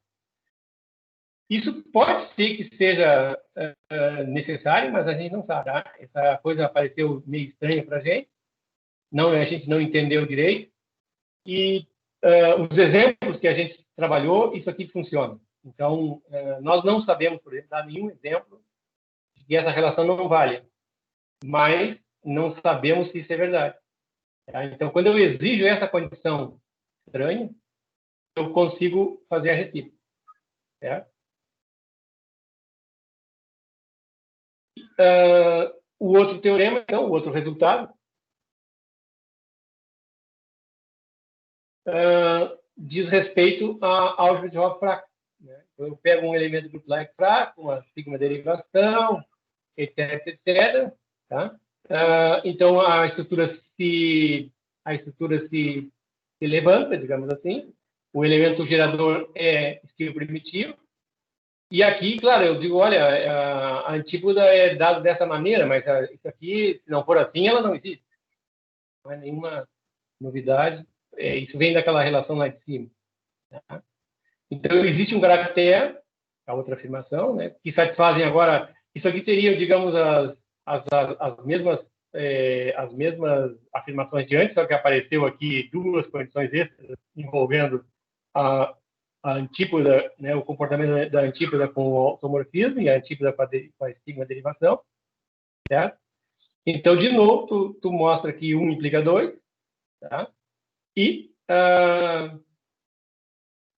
Isso pode ser que seja necessário, mas a gente não sabe. Tá? Essa coisa apareceu meio estranha para a gente gente não entendeu direito. E os exemplos que a gente trabalhou, isso aqui funciona. Então, nós não sabemos, por exemplo, dar nenhum exemplo de que essa relação não vale. Mas não sabemos se isso é verdade. Tá? Então, quando eu exijo essa condição estranha, eu consigo fazer a recíproca. Certo? O outro teorema, então, o outro resultado, diz respeito à álgebra de Hopf fraca. Né? Eu pego um elemento group-like fraco, uma sigma derivação, etc, etc. Tá? Então, a estrutura se levanta, digamos assim. O elemento gerador é skill primitivo. E aqui, claro, eu digo, olha, a antípoda é dada dessa maneira, mas isso aqui, se não for assim, ela não existe. Não é nenhuma novidade. Isso vem daquela relação lá de cima. Tá? Então, existe um caractere, a outra afirmação, né, que satisfazem agora. Isso aqui seria, digamos, as mesmas afirmações de antes, só que apareceu aqui duas condições extras envolvendo a antípoda, né, o comportamento da antípoda com o automorfismo e a antípoda com a estigma derivação, certo? Então, de novo, tu mostra que 1 implica 2, tá? E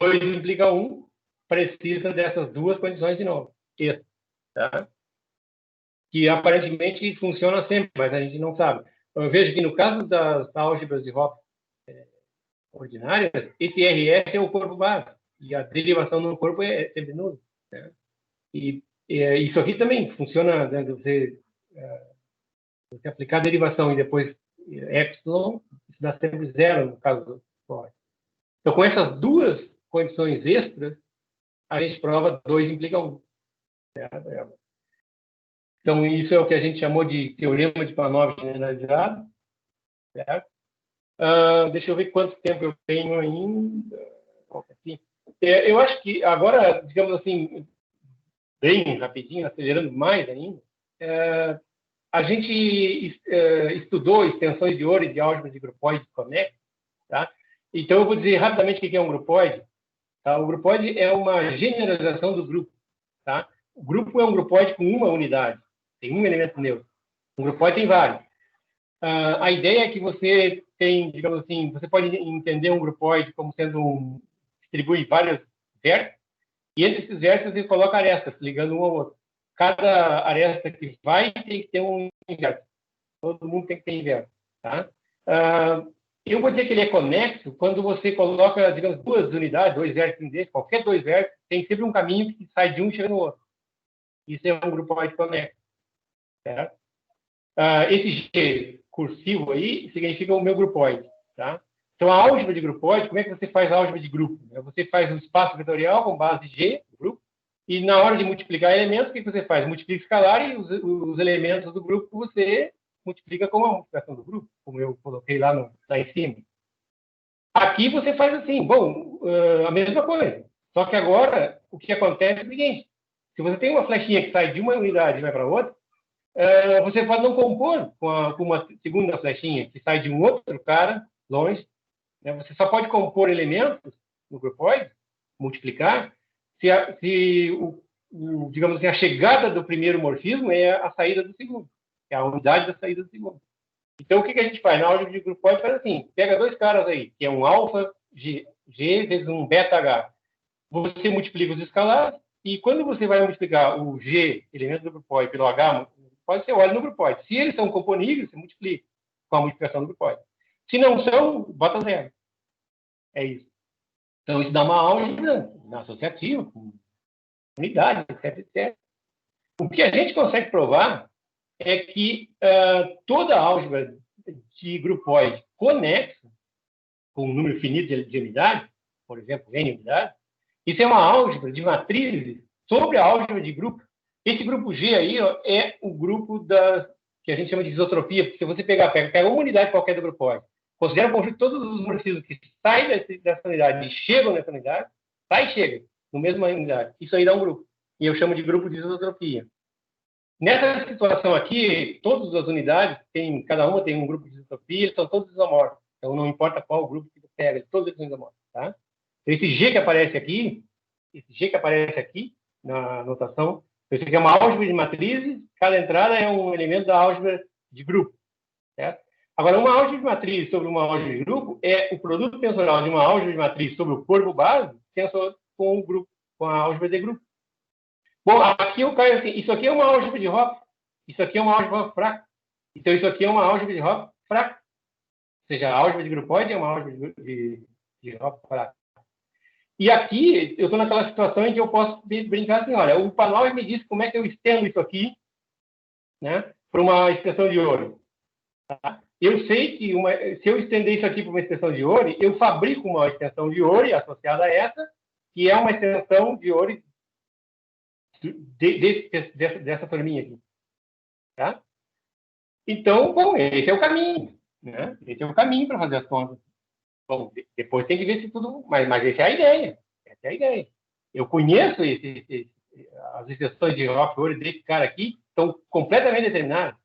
2 implica 1, precisa dessas duas condições de novo. Tá? que aparentemente funciona sempre, mas a gente não sabe. Eu vejo que no caso das álgebras de Hopf ordinárias, esse RS é o corpo base, e a derivação no corpo é sempre nulo. Né? E isso aqui também funciona, né, você aplicar a derivação e depois epsilon, isso dá sempre zero no caso do Hopf. Então, com essas duas condições extras, a gente prova 2 implica 1. Então, isso é o que a gente chamou de teorema de Panov generalizado. Certo? Deixa eu ver quanto tempo eu tenho ainda. Assim, eu acho que agora, digamos assim, bem rapidinho, acelerando mais ainda, a gente estudou extensões de Ori de álgebra de grupóide conexo. Tá? Então, eu vou dizer rapidamente o que é um grupóide. Tá? O grupóide é uma generalização do grupo. Tá? O grupo é um grupóide com uma unidade, tem um elemento neutro. Um grupóide tem vários. A ideia é que você tem, digamos assim, você pode entender um grupóide como sendo distribui vários vértices, e entre esses vértices você coloca arestas, ligando um ao outro. Cada aresta que vai tem que ter um inverso. Todo mundo tem que ter inverso. Tá? Eu vou dizer que ele é conexo quando você coloca, digamos, duas unidades, dois vértices desse, qualquer dois vértices, tem sempre um caminho que sai de um e chega no outro. Isso é um grupóide conexo. Certo? Esse G cursivo aí significa o meu grupóide. Tá? Então, a álgebra de grupóide, como é que você faz a álgebra de grupo? Você faz um espaço vetorial com base G, grupo, e na hora de multiplicar elementos, o que você faz? Multiplica escalar e os elementos do grupo você multiplica com a multiplicação do grupo, como eu coloquei lá em cima. Aqui você faz assim, bom, a mesma coisa. Só que agora, o que acontece é o seguinte, se você tem uma flechinha que sai de uma unidade e vai para outra, você pode não compor com uma segunda flechinha que sai de um outro cara, longe. Né? Você só pode compor elementos no grupóide, multiplicar, se digamos assim, a chegada do primeiro morfismo é a saída do segundo. É a unidade da saída do segundo. Então, o que a gente faz? Na álgebra de grupóide, faz assim, pega dois caras aí, que é um alfa G vezes um beta H. Você multiplica os escalares, e quando você vai multiplicar o G, elemento do grupóide, pelo H, você olha no grupóide. Se eles são componíveis, você multiplica com a multiplicação do grupóide. Se não são, bota zero. É isso. Então, isso dá uma álgebra associativa, com unidade, etc, etc. O que a gente consegue provar é que toda álgebra de grupóide conexa, com um número finito de unidades, por exemplo, n unidades, isso é uma álgebra de matrizes sobre a álgebra de grupo. Esse grupo G aí é o grupo que a gente chama de isotropia, porque se você pega uma unidade qualquer do grupóide, considera o conjunto de todos os morfismos que saem dessa unidade e chegam nessa unidade, sai e chega, na mesma unidade. Isso aí dá um grupo. E eu chamo de grupo de isotropia. Nessa situação aqui, todas as unidades, cada uma tem um grupo de isotropia, eles são todos isomorfos. Então, não importa qual grupo que você pega, todos eles são isomorfos. Tá? Esse G que aparece aqui, na notação, isso aqui é uma álgebra de matrizes, cada entrada é um elemento da álgebra de grupo. Certo? Agora, uma álgebra de matriz sobre uma álgebra de grupo é o produto tensorial de uma álgebra de matriz sobre o corpo base tensor com o grupo, com a álgebra de grupo. Bom, aqui eu caio assim, isso aqui é uma álgebra de Hopf, isso aqui é uma álgebra fraca. Então, isso aqui é uma álgebra de Hopf fraca. Ou seja, a álgebra de grupóide é uma álgebra de Hopf fraca. E aqui, eu estou naquela situação em que eu posso brincar assim, olha, o Panov me disse como é que eu estendo isso aqui, né, para uma extensão de Ori. Tá? Eu sei que se eu estender isso aqui para uma extensão de Ori, eu fabrico uma extensão de Ori associada a essa, que é uma extensão de Ori dessa forminha aqui. Tá? Então, bom, esse é o caminho. Né? Esse é o caminho para fazer as contas. Bom, depois tem que ver se tudo... Mas essa é a ideia. Essa é a ideia. Eu conheço as extensões de Hopf Ori desse cara aqui, estão completamente determinadas.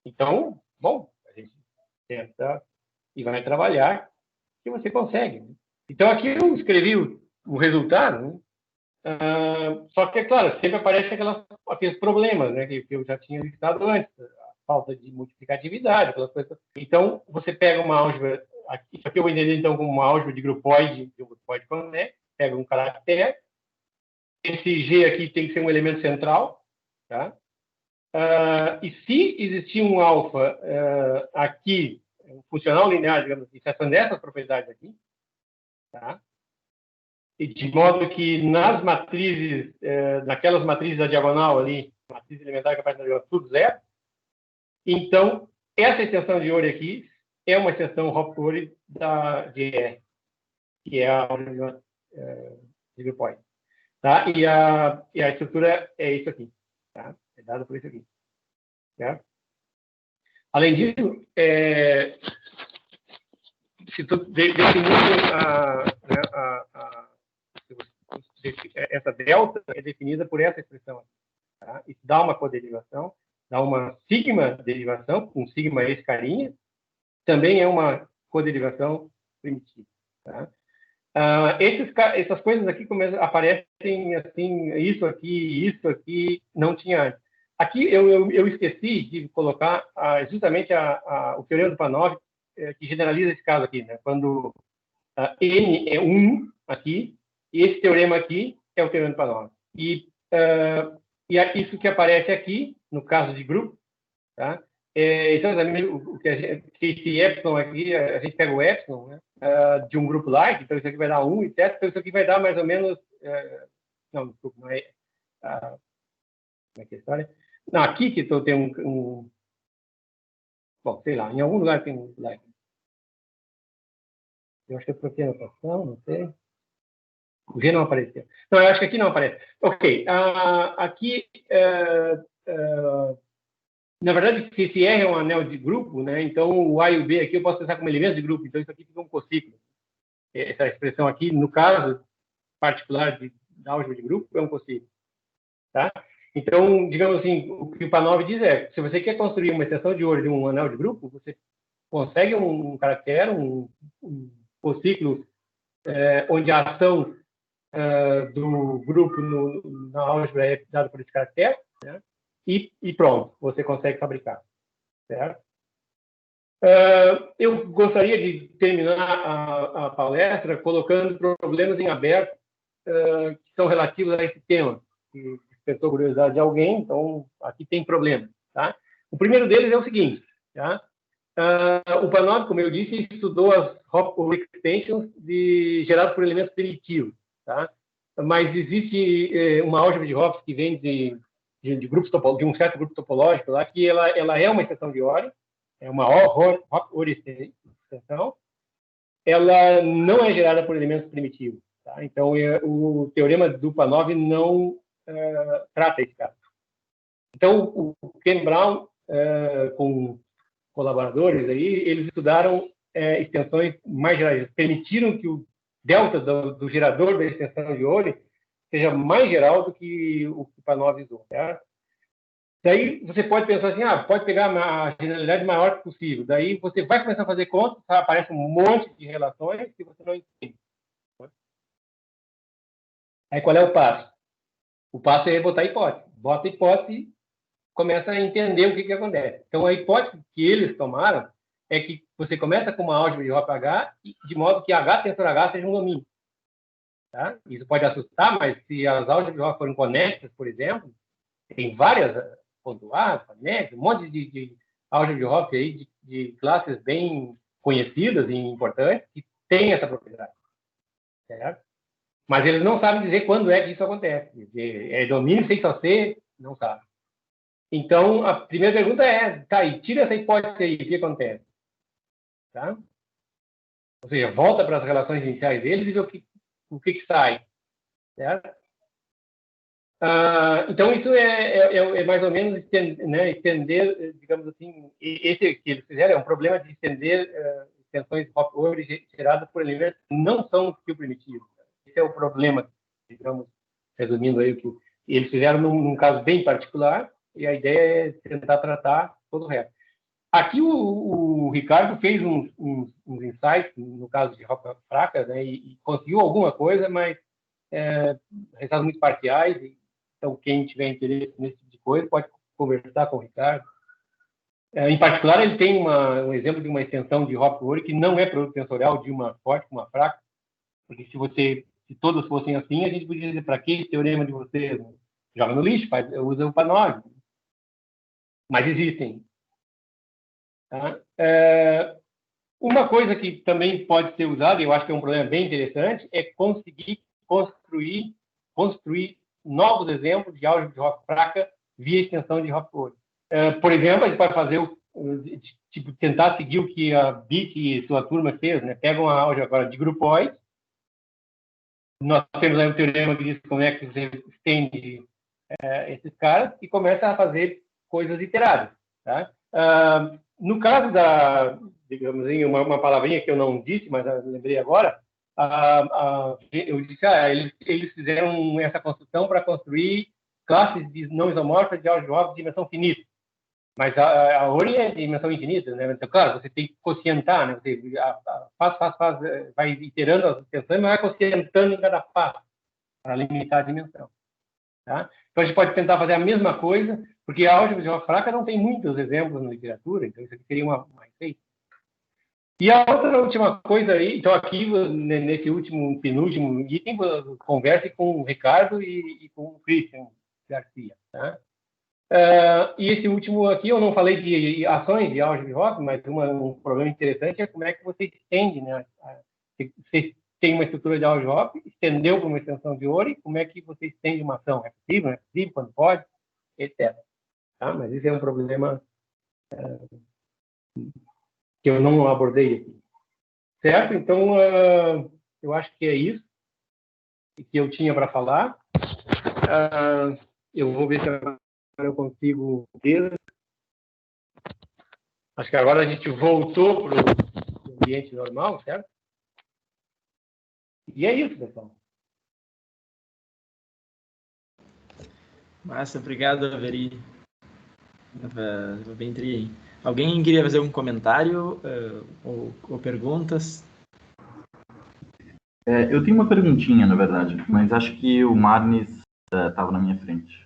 Então, bom, a gente tenta e vai trabalhar que você consegue. Né? Então, aqui eu escrevi o resultado, né? Só que, é claro, sempre aparecem aqueles problemas, né, que eu já tinha listado antes, a falta de multiplicatividade, aquelas coisas. Então, você pega uma álgebra, isso aqui eu vou entender então como uma álgebra de grupóide conexo, pega um caractere, esse G aqui tem que ser um elemento central, tá? E se existir um alfa aqui, um funcional linear, digamos assim, são dessas propriedades aqui, tá? E de modo que nas matrizes, naquelas matrizes da diagonal ali, matriz elementar que aparece na diagonal, tudo zero, então essa extensão de Ori aqui é uma extensão Hopf-Ori de R, que é a de point, tá? E a estrutura é isso aqui, tá? É dada por isso aqui, certo? Além disso, se tu definir essa delta é definida por essa expressão aqui, tá? Isso dá uma coderivação, dá uma sigma derivação, com sigma esse carinha, também é uma coderivação primitiva, tá? Essas coisas aqui aparecem assim, isso aqui, não tinha antes. Aqui eu esqueci de colocar justamente o teorema do Panov, que generaliza esse caso aqui, né? Quando n é 1 aqui, e esse teorema aqui é o teorema do Panov. E isso que aparece aqui, no caso de grupo, tá? Então, esse epsilon aqui, a gente pega o epsilon, né, de um grupo like, então isso aqui vai dar 1, etc. Então isso aqui vai dar mais ou menos... não, desculpa, não é... como é que é a história? Não, aqui que tem um... Bom, sei lá, em algum lugar tem um like. Eu acho que eu troquei a notação, não sei. O G não apareceu. Não, eu acho que aqui não aparece. Ok, aqui... na verdade, se esse R é um anel de grupo, né, então o A e o B aqui eu posso pensar como elementos de grupo, então isso aqui fica um cociclo. Essa expressão aqui, no caso particular da álgebra de grupo, é um cociclo. Tá? Então, digamos assim, o que o Panov diz é, se você quer construir uma extensão de Ori de um anel de grupo, você consegue um caractere, um cociclo, onde a ação do grupo na álgebra é dada por esse caractere, né? E pronto, você consegue fabricar. Certo? Eu gostaria de terminar a palestra colocando problemas em aberto que são relativos a esse tema, que despertou curiosidade de alguém, então aqui tem problema. Tá? O primeiro deles é o seguinte, tá? O Panov, como eu disse, estudou as Hopf extensions geradas por elementos primitivos, tá? Mas existe uma álgebra de Hopf que vem de grupos de um certo grupo topológico lá, que ela é uma extensão de Ori, é uma Ori extensão, ela não é gerada por elementos primitivos. Tá? Então, o teorema do Panov não trata esse caso. Então, o Ken Brown, com colaboradores, aí, eles estudaram extensões mais gerais, permitiram que o delta do gerador da extensão de Ori seja mais geral do que o que o Panov usou. Certo? Daí você pode pensar assim, pode pegar a generalidade maior possível. Daí você vai começar a fazer contas, aparece um monte de relações que você não entende. Aí qual é o passo? O passo é botar a hipótese. Bota a hipótese e começa a entender o que acontece. Então a hipótese que eles tomaram é que você começa com uma álgebra de Hopf-H de modo que H tensor H seja um domínio. Tá? Isso pode assustar, mas se as álgebras de Hopf forem conexas, por exemplo, tem várias pontuadas, um monte de álgebra de Hopf aí, de classes bem conhecidas e importantes, que tem essa propriedade. Certo? Mas eles não sabem dizer quando é que isso acontece. É domínio sem só ser, não sabe. Então, a primeira pergunta é, tá aí, tira essa hipótese aí, o que acontece? Tá? Ou seja, volta para as relações iniciais deles e vê o que sai. Certo? Então, isso é mais ou menos estender, digamos assim, esse que eles fizeram é um problema de estender extensões Hopf-Ori geradas por elementos que não são fio primitivo. Esse é o problema, digamos, resumindo aí o que eles fizeram num caso bem particular, e a ideia é tentar tratar todo o resto. Aqui o Ricardo fez uns insights, no caso de Hopf fraca, né, e conseguiu alguma coisa, mas resultados muito parciais. Então, quem tiver interesse nesse tipo de coisa pode conversar com o Ricardo. Em particular, ele tem um exemplo de uma extensão de Hopf-Ori que não é produto tensorial de uma forte com uma fraca, porque se todas fossem assim, a gente podia dizer, para que esse teorema de vocês? Joga no lixo, usa o Panov. mas existem. Tá? Uma coisa que também pode ser usada, e eu acho que é um problema bem interessante, é conseguir construir novos exemplos de álgebra de Hopf fraca via extensão de Hopf-Urey. Por exemplo, a gente pode fazer tentar seguir o que a BIC e sua turma fez, né? Pega uma álgebra agora de grupóides. Nós temos aí um teorema que diz como é que você estende esses caras e começa a fazer coisas iteradas. Tá? No caso digamos assim, uma palavrinha que eu não disse, mas eu lembrei agora, eu disse, eles fizeram essa construção para construir classes não isomorfas de álgebra de dimensão finita. Mas a Urey é de dimensão infinita, né? Então, claro, você tem que quocientar, né? Você vai iterando as extensões, mas vai quocientando em cada passo para limitar a dimensão. Tá? Então, a gente pode tentar fazer a mesma coisa, porque a álgebra de Hopf fraca não tem muitos exemplos na literatura, então isso aqui seria uma receita. E a última coisa aí, então aqui, nesse penúltimo item, converse com o Ricardo e com o Christian Garcia. Tá? E esse último aqui, eu não falei de ações de álgebra de Hopf, mas um problema interessante é como é que você estende, né? Você tem uma estrutura de álgebra de Hopf, estendeu para uma extensão de Urey, como é que você estende uma ação? É possível, não é possível, quando pode, etc. Tá? Mas isso é um problema que eu não abordei aqui. Certo? Então, eu acho que é isso que eu tinha para falar. Eu vou ver se agora eu consigo ver. Acho que agora a gente voltou para o ambiente normal, certo? E é isso, pessoal. Massa, obrigado, Avery. Bem tri. Alguém queria fazer algum comentário ou perguntas? Eu tenho uma perguntinha, na verdade, mas acho que o Marnes estava na minha frente.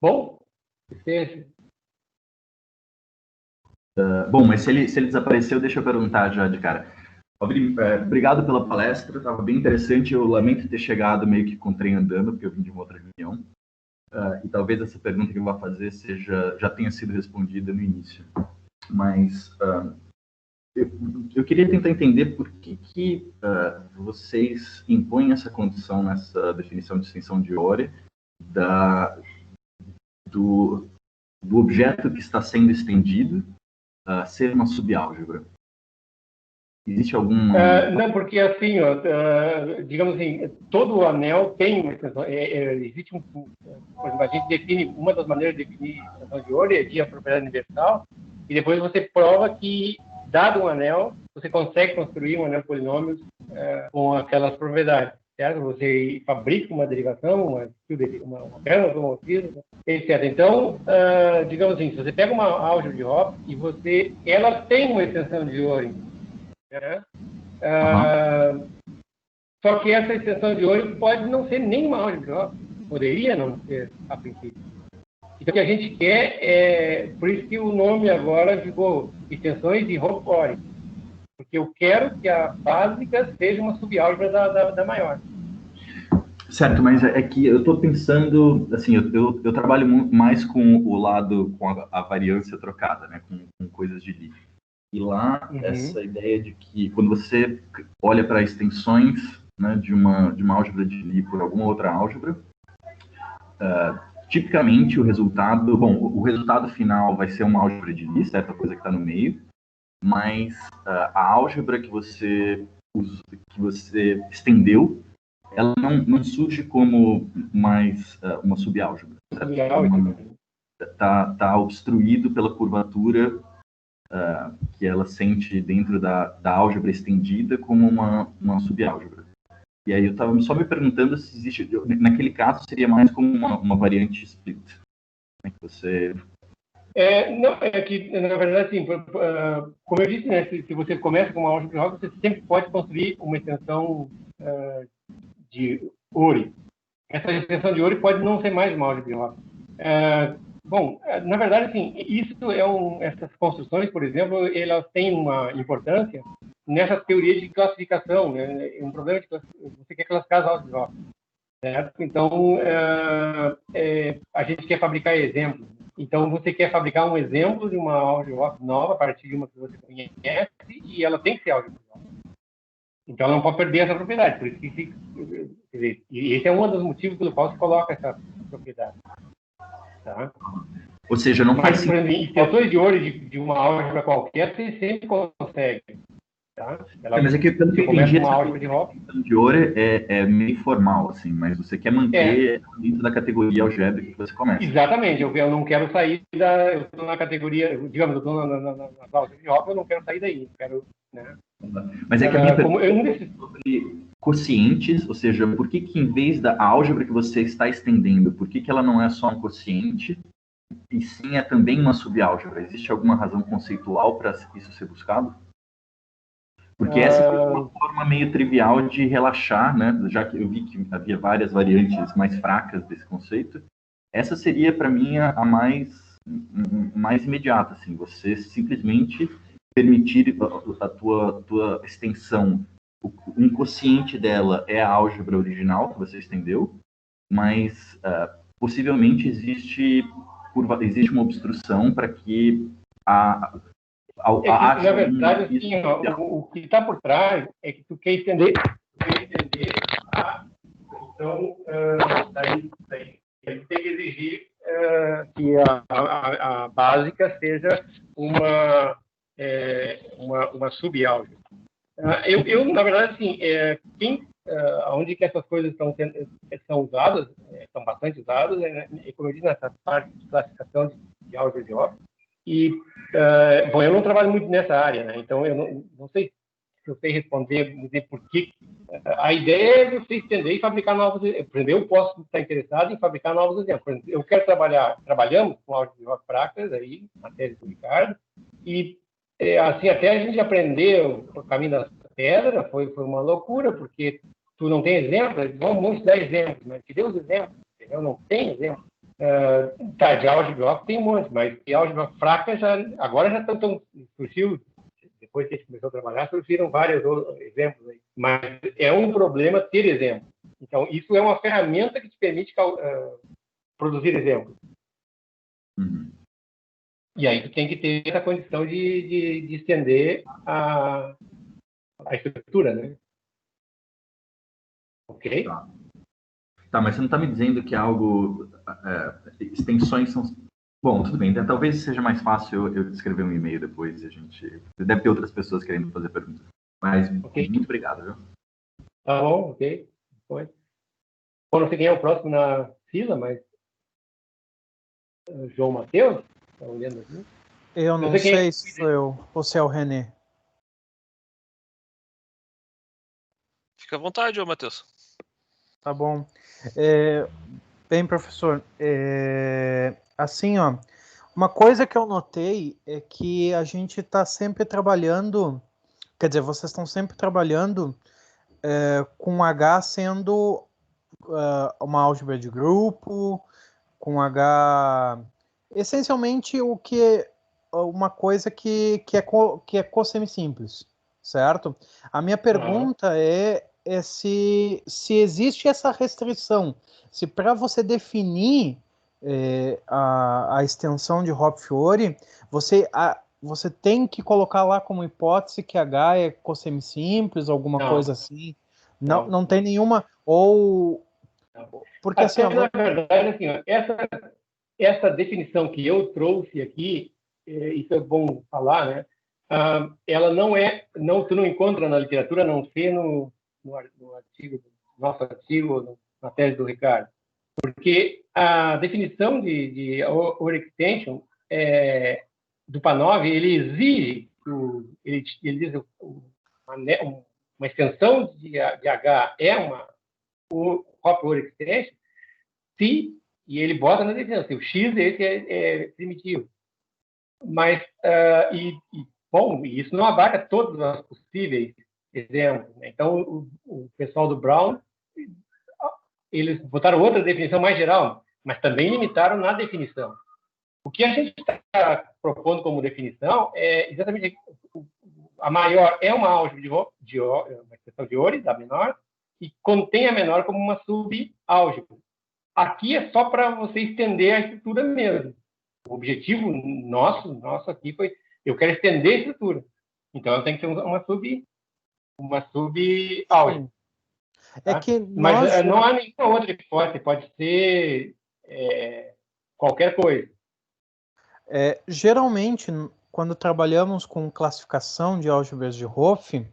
Bom, bom, mas se ele desapareceu, deixa eu perguntar já de cara. Obrigado pela palestra, estava bem interessante. Eu lamento ter chegado meio que com o trem andando, porque eu vim de uma outra reunião. E talvez essa pergunta que eu vou fazer já tenha sido respondida no início. Mas eu queria tentar entender por que vocês impõem essa condição nessa definição de extensão de Urey do objeto que está sendo estendido ser uma subálgebra. Existe alguma... não, porque assim, digamos assim, todo anel tem uma extensão. Existe por exemplo, a gente define, uma das maneiras de definir a extensão de Urey é de a propriedade universal, e depois você prova que, dado um anel, você consegue construir um anel de polinômios com aquelas propriedades, certo? Você fabrica uma derivação, uma perna automorfismo, etc. Então, digamos assim, se você pega uma álgebra de Hopf e ela tem uma extensão de Urey, só que essa extensão de Urey pode não ser nenhuma álgebra de Hopf, poderia não ser a princípio. Então, o que a gente quer por isso que o nome agora ficou extensões de Hopf-Urey, porque eu quero que a básica seja uma subálgebra da maior. Certo, mas é que eu estou pensando, assim, eu trabalho mais com o lado, com a variância trocada, né, com coisas de Lie. E lá, essa ideia de que quando você olha para extensões, né, de uma álgebra de Lie por alguma outra álgebra, tipicamente o resultado final vai ser uma álgebra de Lie, certa coisa que está no meio, mas a álgebra que você estendeu, ela não surge como mais uma subálgebra. Está obstruído pela curvatura que ela sente dentro da álgebra estendida como uma subálgebra. E aí eu estava só me perguntando se existe, naquele caso seria mais como uma variante split, né, que você... Não, é que, na verdade, assim, como eu disse, né, se você começa com uma álgebra de Hopf, você sempre pode construir uma extensão de Urey. Essa extensão de Urey pode não ser mais uma álgebra de Hopf. Bom, na verdade, assim, essas construções, por exemplo, elas têm uma importância nessa teoria de classificação, né? Um problema de você quer classificar as álgebras de Hopf. certo? Então, a gente quer fabricar exemplos. Então, você quer fabricar um exemplo de uma álgebra nova a partir de uma que você conhece e ela tem que ser álgebra nova. Então, ela não pode perder essa propriedade. Por isso que quer dizer, e esse é um dos motivos pelo qual se coloca essa propriedade. Tá? Ou seja, não faz sentido. Extensões de ouro de uma álgebra qualquer, você sempre consegue. Tá? Mas é que pelo que eu entendi, uma álgebra de Hopf de ouro é meio formal, assim, mas você quer manter dentro da categoria algébrica que você começa. Exatamente, eu não quero sair eu estou na categoria, digamos, eu estou na álgebra de Hopf, eu não quero sair daí, quero, né? Mas é que a minha pergunta é sobre quocientes, ou seja, por que em vez da álgebra que você está estendendo, por que ela não é só um quociente, e sim é também uma subálgebra? Existe alguma razão conceitual para isso ser buscado? Porque essa é uma forma meio trivial de relaxar, né? Já que eu vi que havia várias variantes mais fracas desse conceito, essa seria para mim a mais imediata, assim, você simplesmente permitir a tua extensão, um quociente dela é a álgebra original que você estendeu, mas possivelmente existe uma obstrução para que na verdade, assim, o que está por trás é que tu quer entender então, daí ele tem que exigir que a básica seja uma subálgebra. Eu, na verdade, assim, onde que essas coisas são usadas, são bastante usadas, como eu disse, nessa parte de classificação de álgebra de Hopf. E, bom, eu não trabalho muito nessa área, né? Então eu não sei se eu sei dizer por que. A ideia é você estender e fabricar novos exemplos. Por exemplo, eu posso estar interessado em fabricar novos exemplos. Por exemplo, eu quero trabalhamos com álgebra de Hopf fracas, aí, na tese do Ricardo, e assim, até a gente aprendeu o caminho da pedra, foi uma loucura, porque tu não tem exemplos, vamos dar exemplos, mas que dê os exemplos, eu não tenho exemplos. De álgebra tem um monte, mas de álgebra fraca agora já surgiu, depois que a gente começou a trabalhar, surgiram vários exemplos aí. Mas é um problema ter exemplos. Então, isso é uma ferramenta que te permite produzir exemplos. Uhum. E aí tu tem que ter essa condição de estender a estrutura, né? Ok? Tá, mas você não está me dizendo que algo... extensões são... Bom, tudo bem. Então, talvez seja mais fácil eu escrever um e-mail depois e a gente... Deve ter outras pessoas querendo fazer perguntas. Mas, muito obrigado, viu? Tá bom, ok. Foi. Bom, não sei quem é o próximo na fila, mas... João Matheus? Tá olhando aqui? Eu não sei se sou eu ou se é o René. Fica à vontade, ô Matheus. Tá bom. Bem, professor, assim, ó, uma coisa que eu notei é que a gente está sempre trabalhando, quer dizer, vocês estão sempre trabalhando com H sendo uma álgebra de grupo, com H, essencialmente o que uma coisa que é cossemi-simples, certo? A minha pergunta é se existe essa restrição, se para você definir a extensão de Hopf-Fiori, você tem que colocar lá como hipótese que H é cossemi-simples, alguma coisa assim. Não tem nenhuma, ou... Porque assim... Na verdade, assim, essa definição que eu trouxe aqui, isso é bom falar, né? Ela tu não encontra na literatura, a não ser no nosso artigo, na tese do Ricardo. Porque a definição de Over Extension do PANOV, ele exige, ele diz uma extensão de H é uma Hopf Over Extension, e ele bota na definição, se o X é primitivo. Mas, bom, isso não abarca todos os possíveis exemplos. Né? Então, o pessoal do Brown, eles botaram outra definição mais geral, mas também limitaram na definição. O que a gente está propondo como definição é exatamente a maior é uma álgebra uma extensão de Ori, da menor, e contém a menor como uma subálgebra. Aqui é só para você estender a estrutura mesmo. O objetivo nosso aqui foi, eu quero estender a estrutura. Então, eu tenho que ter uma subálgebra. É que Mas não há nenhuma outra hipótese, pode ser qualquer coisa. Geralmente, quando trabalhamos com classificação de álgebras de Hopf,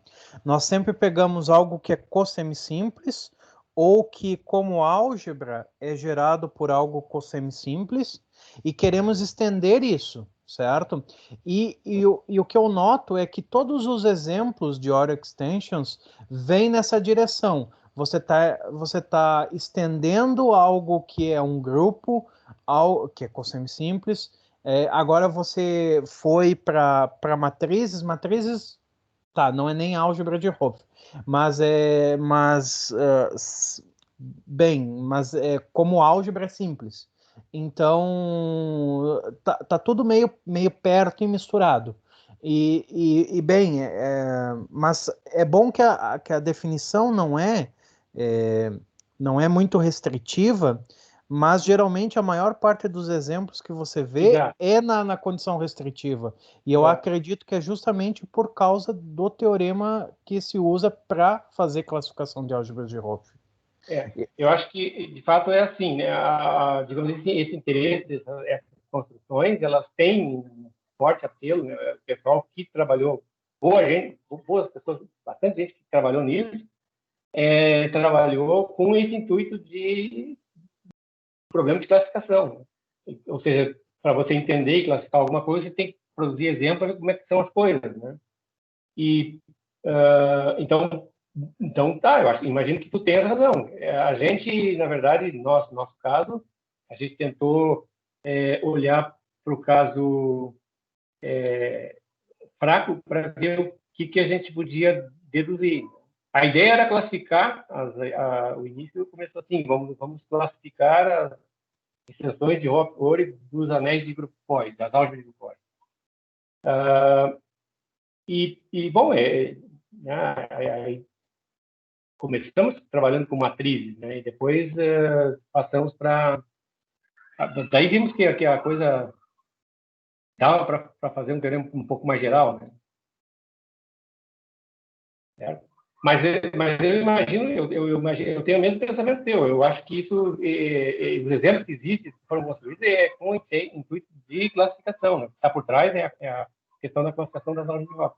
nós sempre pegamos algo que é cossemi-simples ou que, como álgebra, é gerado por algo cossemi-simples e queremos estender isso, certo? E o que eu noto é que todos os exemplos de Euler Extensions vêm nessa direção. Você tá estendendo algo que é um grupo, que é cossemi-simples. Agora você foi para matrizes, tá, não é nem álgebra de Hopf, mas como álgebra é simples. Então tá tudo meio perto e misturado. Mas é bom que a definição não é muito restritiva, mas geralmente a maior parte dos exemplos que você vê é na condição restritiva. E eu acredito que é justamente por causa do teorema que se usa para fazer classificação de álgebras de Hopf. Eu acho que, de fato, é assim, né? Digamos assim, esse interesse, essas construções, elas têm um forte apelo, né? O pessoal que trabalhou, boas pessoas, bastante gente que trabalhou nisso, trabalhou com esse intuito de problema de classificação. Ou seja, para você entender e classificar alguma coisa, você tem que produzir exemplos de como é que são as coisas, né? E, então tá, imagino que tu tenhas razão. A gente, na verdade, nosso caso, a gente tentou olhar para o caso fraco para ver o que a gente podia deduzir. A ideia era classificar, o início começou assim, vamos classificar as extensões de Hopf-Ori dos anéis de grupo Poisson, das álgebras de grupo Poisson. Bom, aí começamos trabalhando com matrizes, né? E depois passamos para... Daí vimos que a coisa dava para fazer um teorema um pouco mais geral, né? Certo? Mas eu imagino, eu tenho o mesmo pensamento teu. Eu acho que isso, os exemplos que existem, que foram construídos, com intuito de classificação. Né? O que está por trás é a questão da classificação das álgebras de Hopf.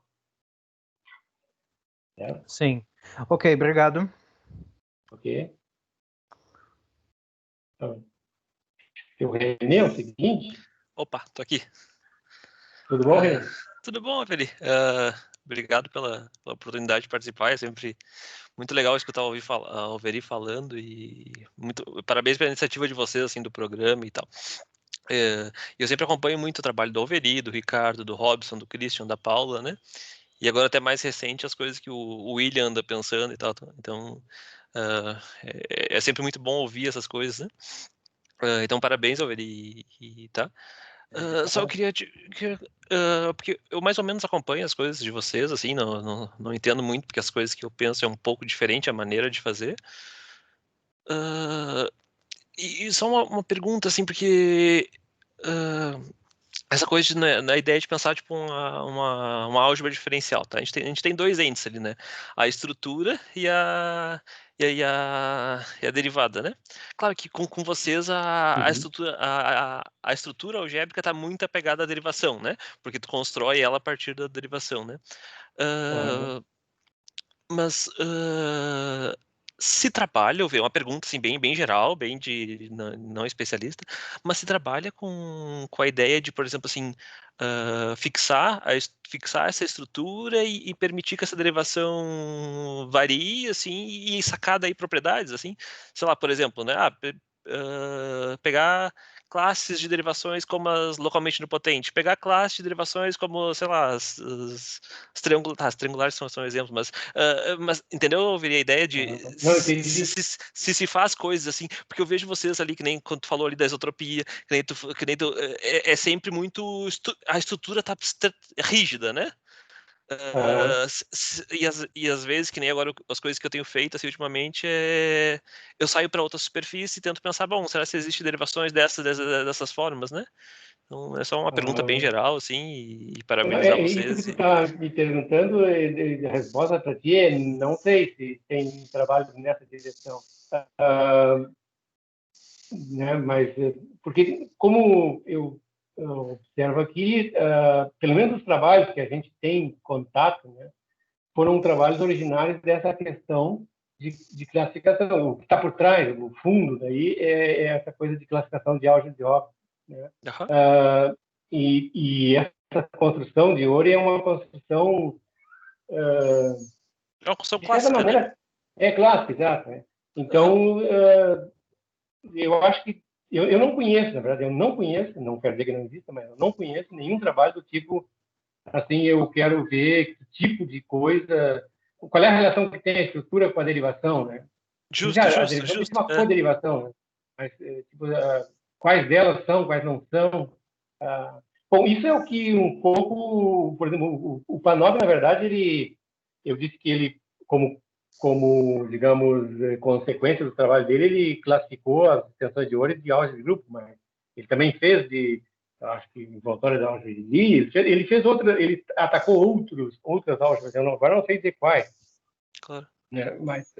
Sim. Ok, obrigado. Ok. Então, o Renê, é o seguinte... Opa, tô aqui. Tudo bom, Renê? Tudo bom, Feli? Obrigado pela oportunidade de participar. É sempre muito legal escutar o Alveri falando e parabéns pela iniciativa de vocês, assim, do programa e tal. Eu sempre acompanho muito o trabalho do Alveri, do Ricardo, do Robson, do Christian, da Paula, né? E agora até mais recente as coisas que o William anda pensando e tal. Então, é sempre muito bom ouvir essas coisas, né? Então, parabéns, Alveri, tá? Só eu queria porque eu mais ou menos acompanho as coisas de vocês, assim, não entendo muito, porque as coisas que eu penso é um pouco diferente a maneira de fazer. E só uma pergunta, assim, porque essa coisa na ideia de pensar tipo uma álgebra diferencial, tá? A gente tem dois entes ali, né? A estrutura e a derivada, né? Claro que com vocês a estrutura algébrica está muito apegada à derivação, né? Porque tu constrói ela a partir da derivação, né? Mas se trabalha, uma pergunta assim, bem geral, bem de não especialista, mas se trabalha com a ideia de, por exemplo, assim, fixar essa estrutura e permitir que essa derivação varie, assim, e sacar daí propriedades, assim, sei lá, por exemplo, né, pegar classes de derivações como as localmente nilpotentes, pegar classes de derivações como, sei lá, as triangulares são exemplos, mas entendeu? Eu veria a ideia de se faz coisas assim, porque eu vejo vocês ali, que nem quando tu falou ali da isotropia, que nem tu é sempre muito a estrutura tá rígida, né? E às vezes, que nem agora as coisas que eu tenho feito assim, ultimamente, eu saio para outra superfície e tento pensar, bom, será que existem derivações dessas formas, né? Então, é só uma pergunta bem geral, assim, e parabenizar Isso que vocês. tu está me perguntando, a resposta para ti é não sei se tem trabalho nessa direção. Né? Mas, porque como eu observo aqui, pelo menos os trabalhos que a gente tem contato, né, foram trabalhos originários dessa questão de classificação. O que está por trás, o fundo, daí é essa coisa de classificação de álgebra de Hopf, né? E essa construção de Ori é uma construção É uma construção de certa clássica, maneira, né? é clássica, exato. Né? Então, eu acho que eu não conheço, na verdade, eu não conheço, não quero dizer que não exista, mas eu não conheço nenhum trabalho do tipo assim, eu quero ver que tipo de coisa, qual é a relação que tem a estrutura com a derivação, né? Justo. A derivação tem uma coderivação, né? Mas tipo, quais delas são, quais não são. Bom, isso é o que um pouco, por exemplo, o Panov, na verdade, eu disse que ele, como digamos, consequência do trabalho dele, ele classificou as extensões de Ori de álgebra de grupo, mas ele também fez acho que envoltória da álgebra de Lie, ele fez ele atacou outras álgebras, agora não sei dizer quais. Claro. Né? Mas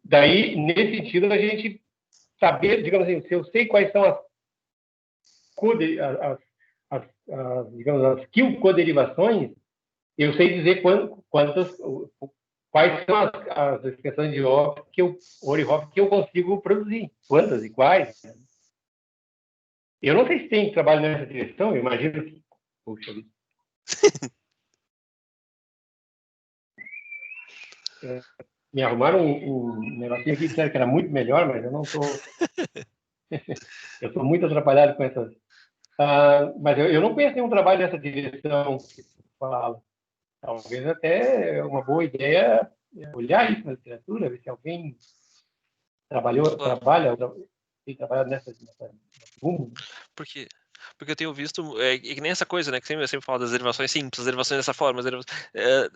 daí, nesse sentido, a gente saber, digamos assim, se eu sei quais são digamos, as coderivações, eu sei dizer quais são as expressões de Ori-Hopf que eu consigo produzir, quantas e quais. Eu não sei se tem trabalho nessa direção, eu imagino que... Puxa vida. Me arrumaram um negocinho aqui, disseram que era muito melhor, mas eu não estou... eu estou muito atrapalhado com essas... mas eu não conheço nenhum trabalho nessa direção que você fala. Talvez até uma boa ideia olhar isso na literatura, ver se alguém trabalha nessa rumo. Porque eu tenho visto, que nem essa coisa, né, que eu sempre falo das derivações simples, as derivações dessa forma,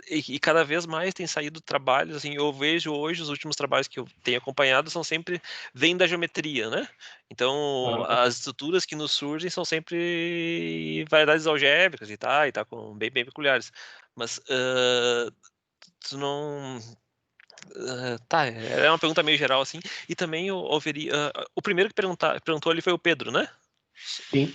e cada vez mais tem saído trabalhos, assim, eu vejo hoje, os últimos trabalhos que eu tenho acompanhado são sempre, vêm da geometria, né? Então, as estruturas que nos surgem são sempre variedades algébricas e tá com bem peculiares. Mas, tu não... é uma pergunta meio geral, assim, e também o primeiro que perguntou ali foi o Pedro, né? Sim.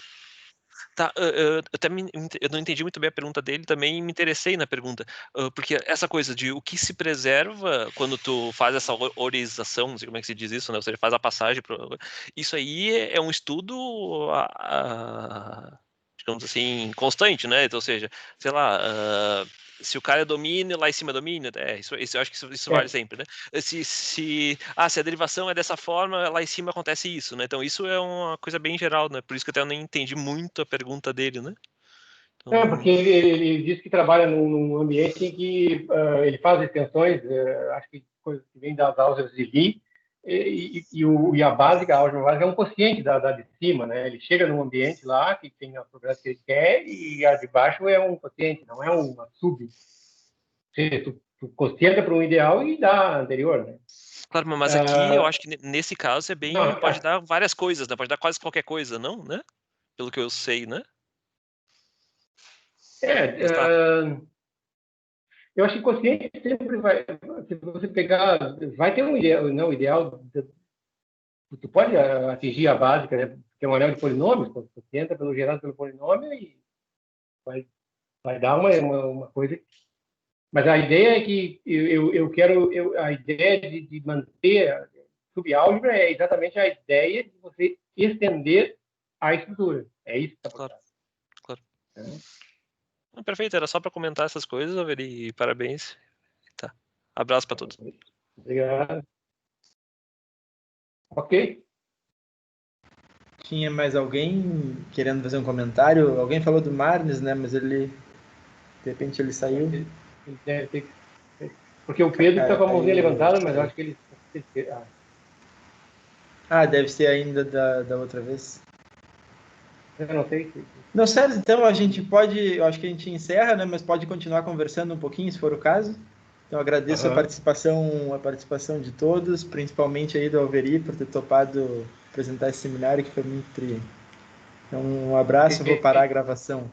Tá, eu não entendi muito bem a pergunta dele, também me interessei na pergunta, porque essa coisa de o que se preserva quando tu faz essa orização, não sei como é que se diz isso, né? Ou seja, faz a passagem, isso aí é um estudo, digamos assim, constante, né? Então, ou seja, sei lá, se o cara é domínio, lá em cima é domínio, isso eu acho que isso vale sempre, né? Se a derivação é dessa forma, lá em cima acontece isso, né? Então isso é uma coisa bem geral, né? Por isso que eu até nem entendi muito a pergunta dele, né? Então... porque ele diz que trabalha num ambiente em que ele faz extensões, acho que coisas que vêm das álgebras de Lie, e a básica, a álgebra básica é um quociente da de cima, né? Ele chega num ambiente lá que tem as propriedades que ele quer e a de baixo é um quociente, não é uma sub. Tu quocienta para um ideal e dá a anterior, né? Claro, mas aqui eu acho que nesse caso pode dar várias coisas, né? Pode dar quase qualquer coisa, não, né? Pelo que eu sei, né? Eu acho que quociente sempre vai, se você pegar, vai ter um ideal, não, ideal, tu pode atingir a básica, né? Que é um anel de polinômios, você entra pelo gerado pelo polinômio e vai dar uma coisa. Mas a ideia é que eu quero, a ideia de manter subálgebra é exatamente a ideia de você estender a estrutura. É isso que está por trás. Claro. Perfeito, era só para comentar essas coisas, Averi, parabéns. Tá. Abraço para todos. Obrigado. Ok. Tinha mais alguém querendo fazer um comentário? Alguém falou do Marnes, né? Mas ele, de repente, ele saiu. Ele deve ter... Porque o Pedro está com a mãozinha levantada, mas eu acho que ele... deve ser ainda da outra vez. Eu não sei se... Não, sério, então a gente pode, eu acho que a gente encerra, né? Mas pode continuar conversando um pouquinho, se for o caso. Então agradeço a participação de todos, principalmente aí do Alveri por ter topado apresentar esse seminário que foi muito tri. Então um abraço, vou parar a gravação.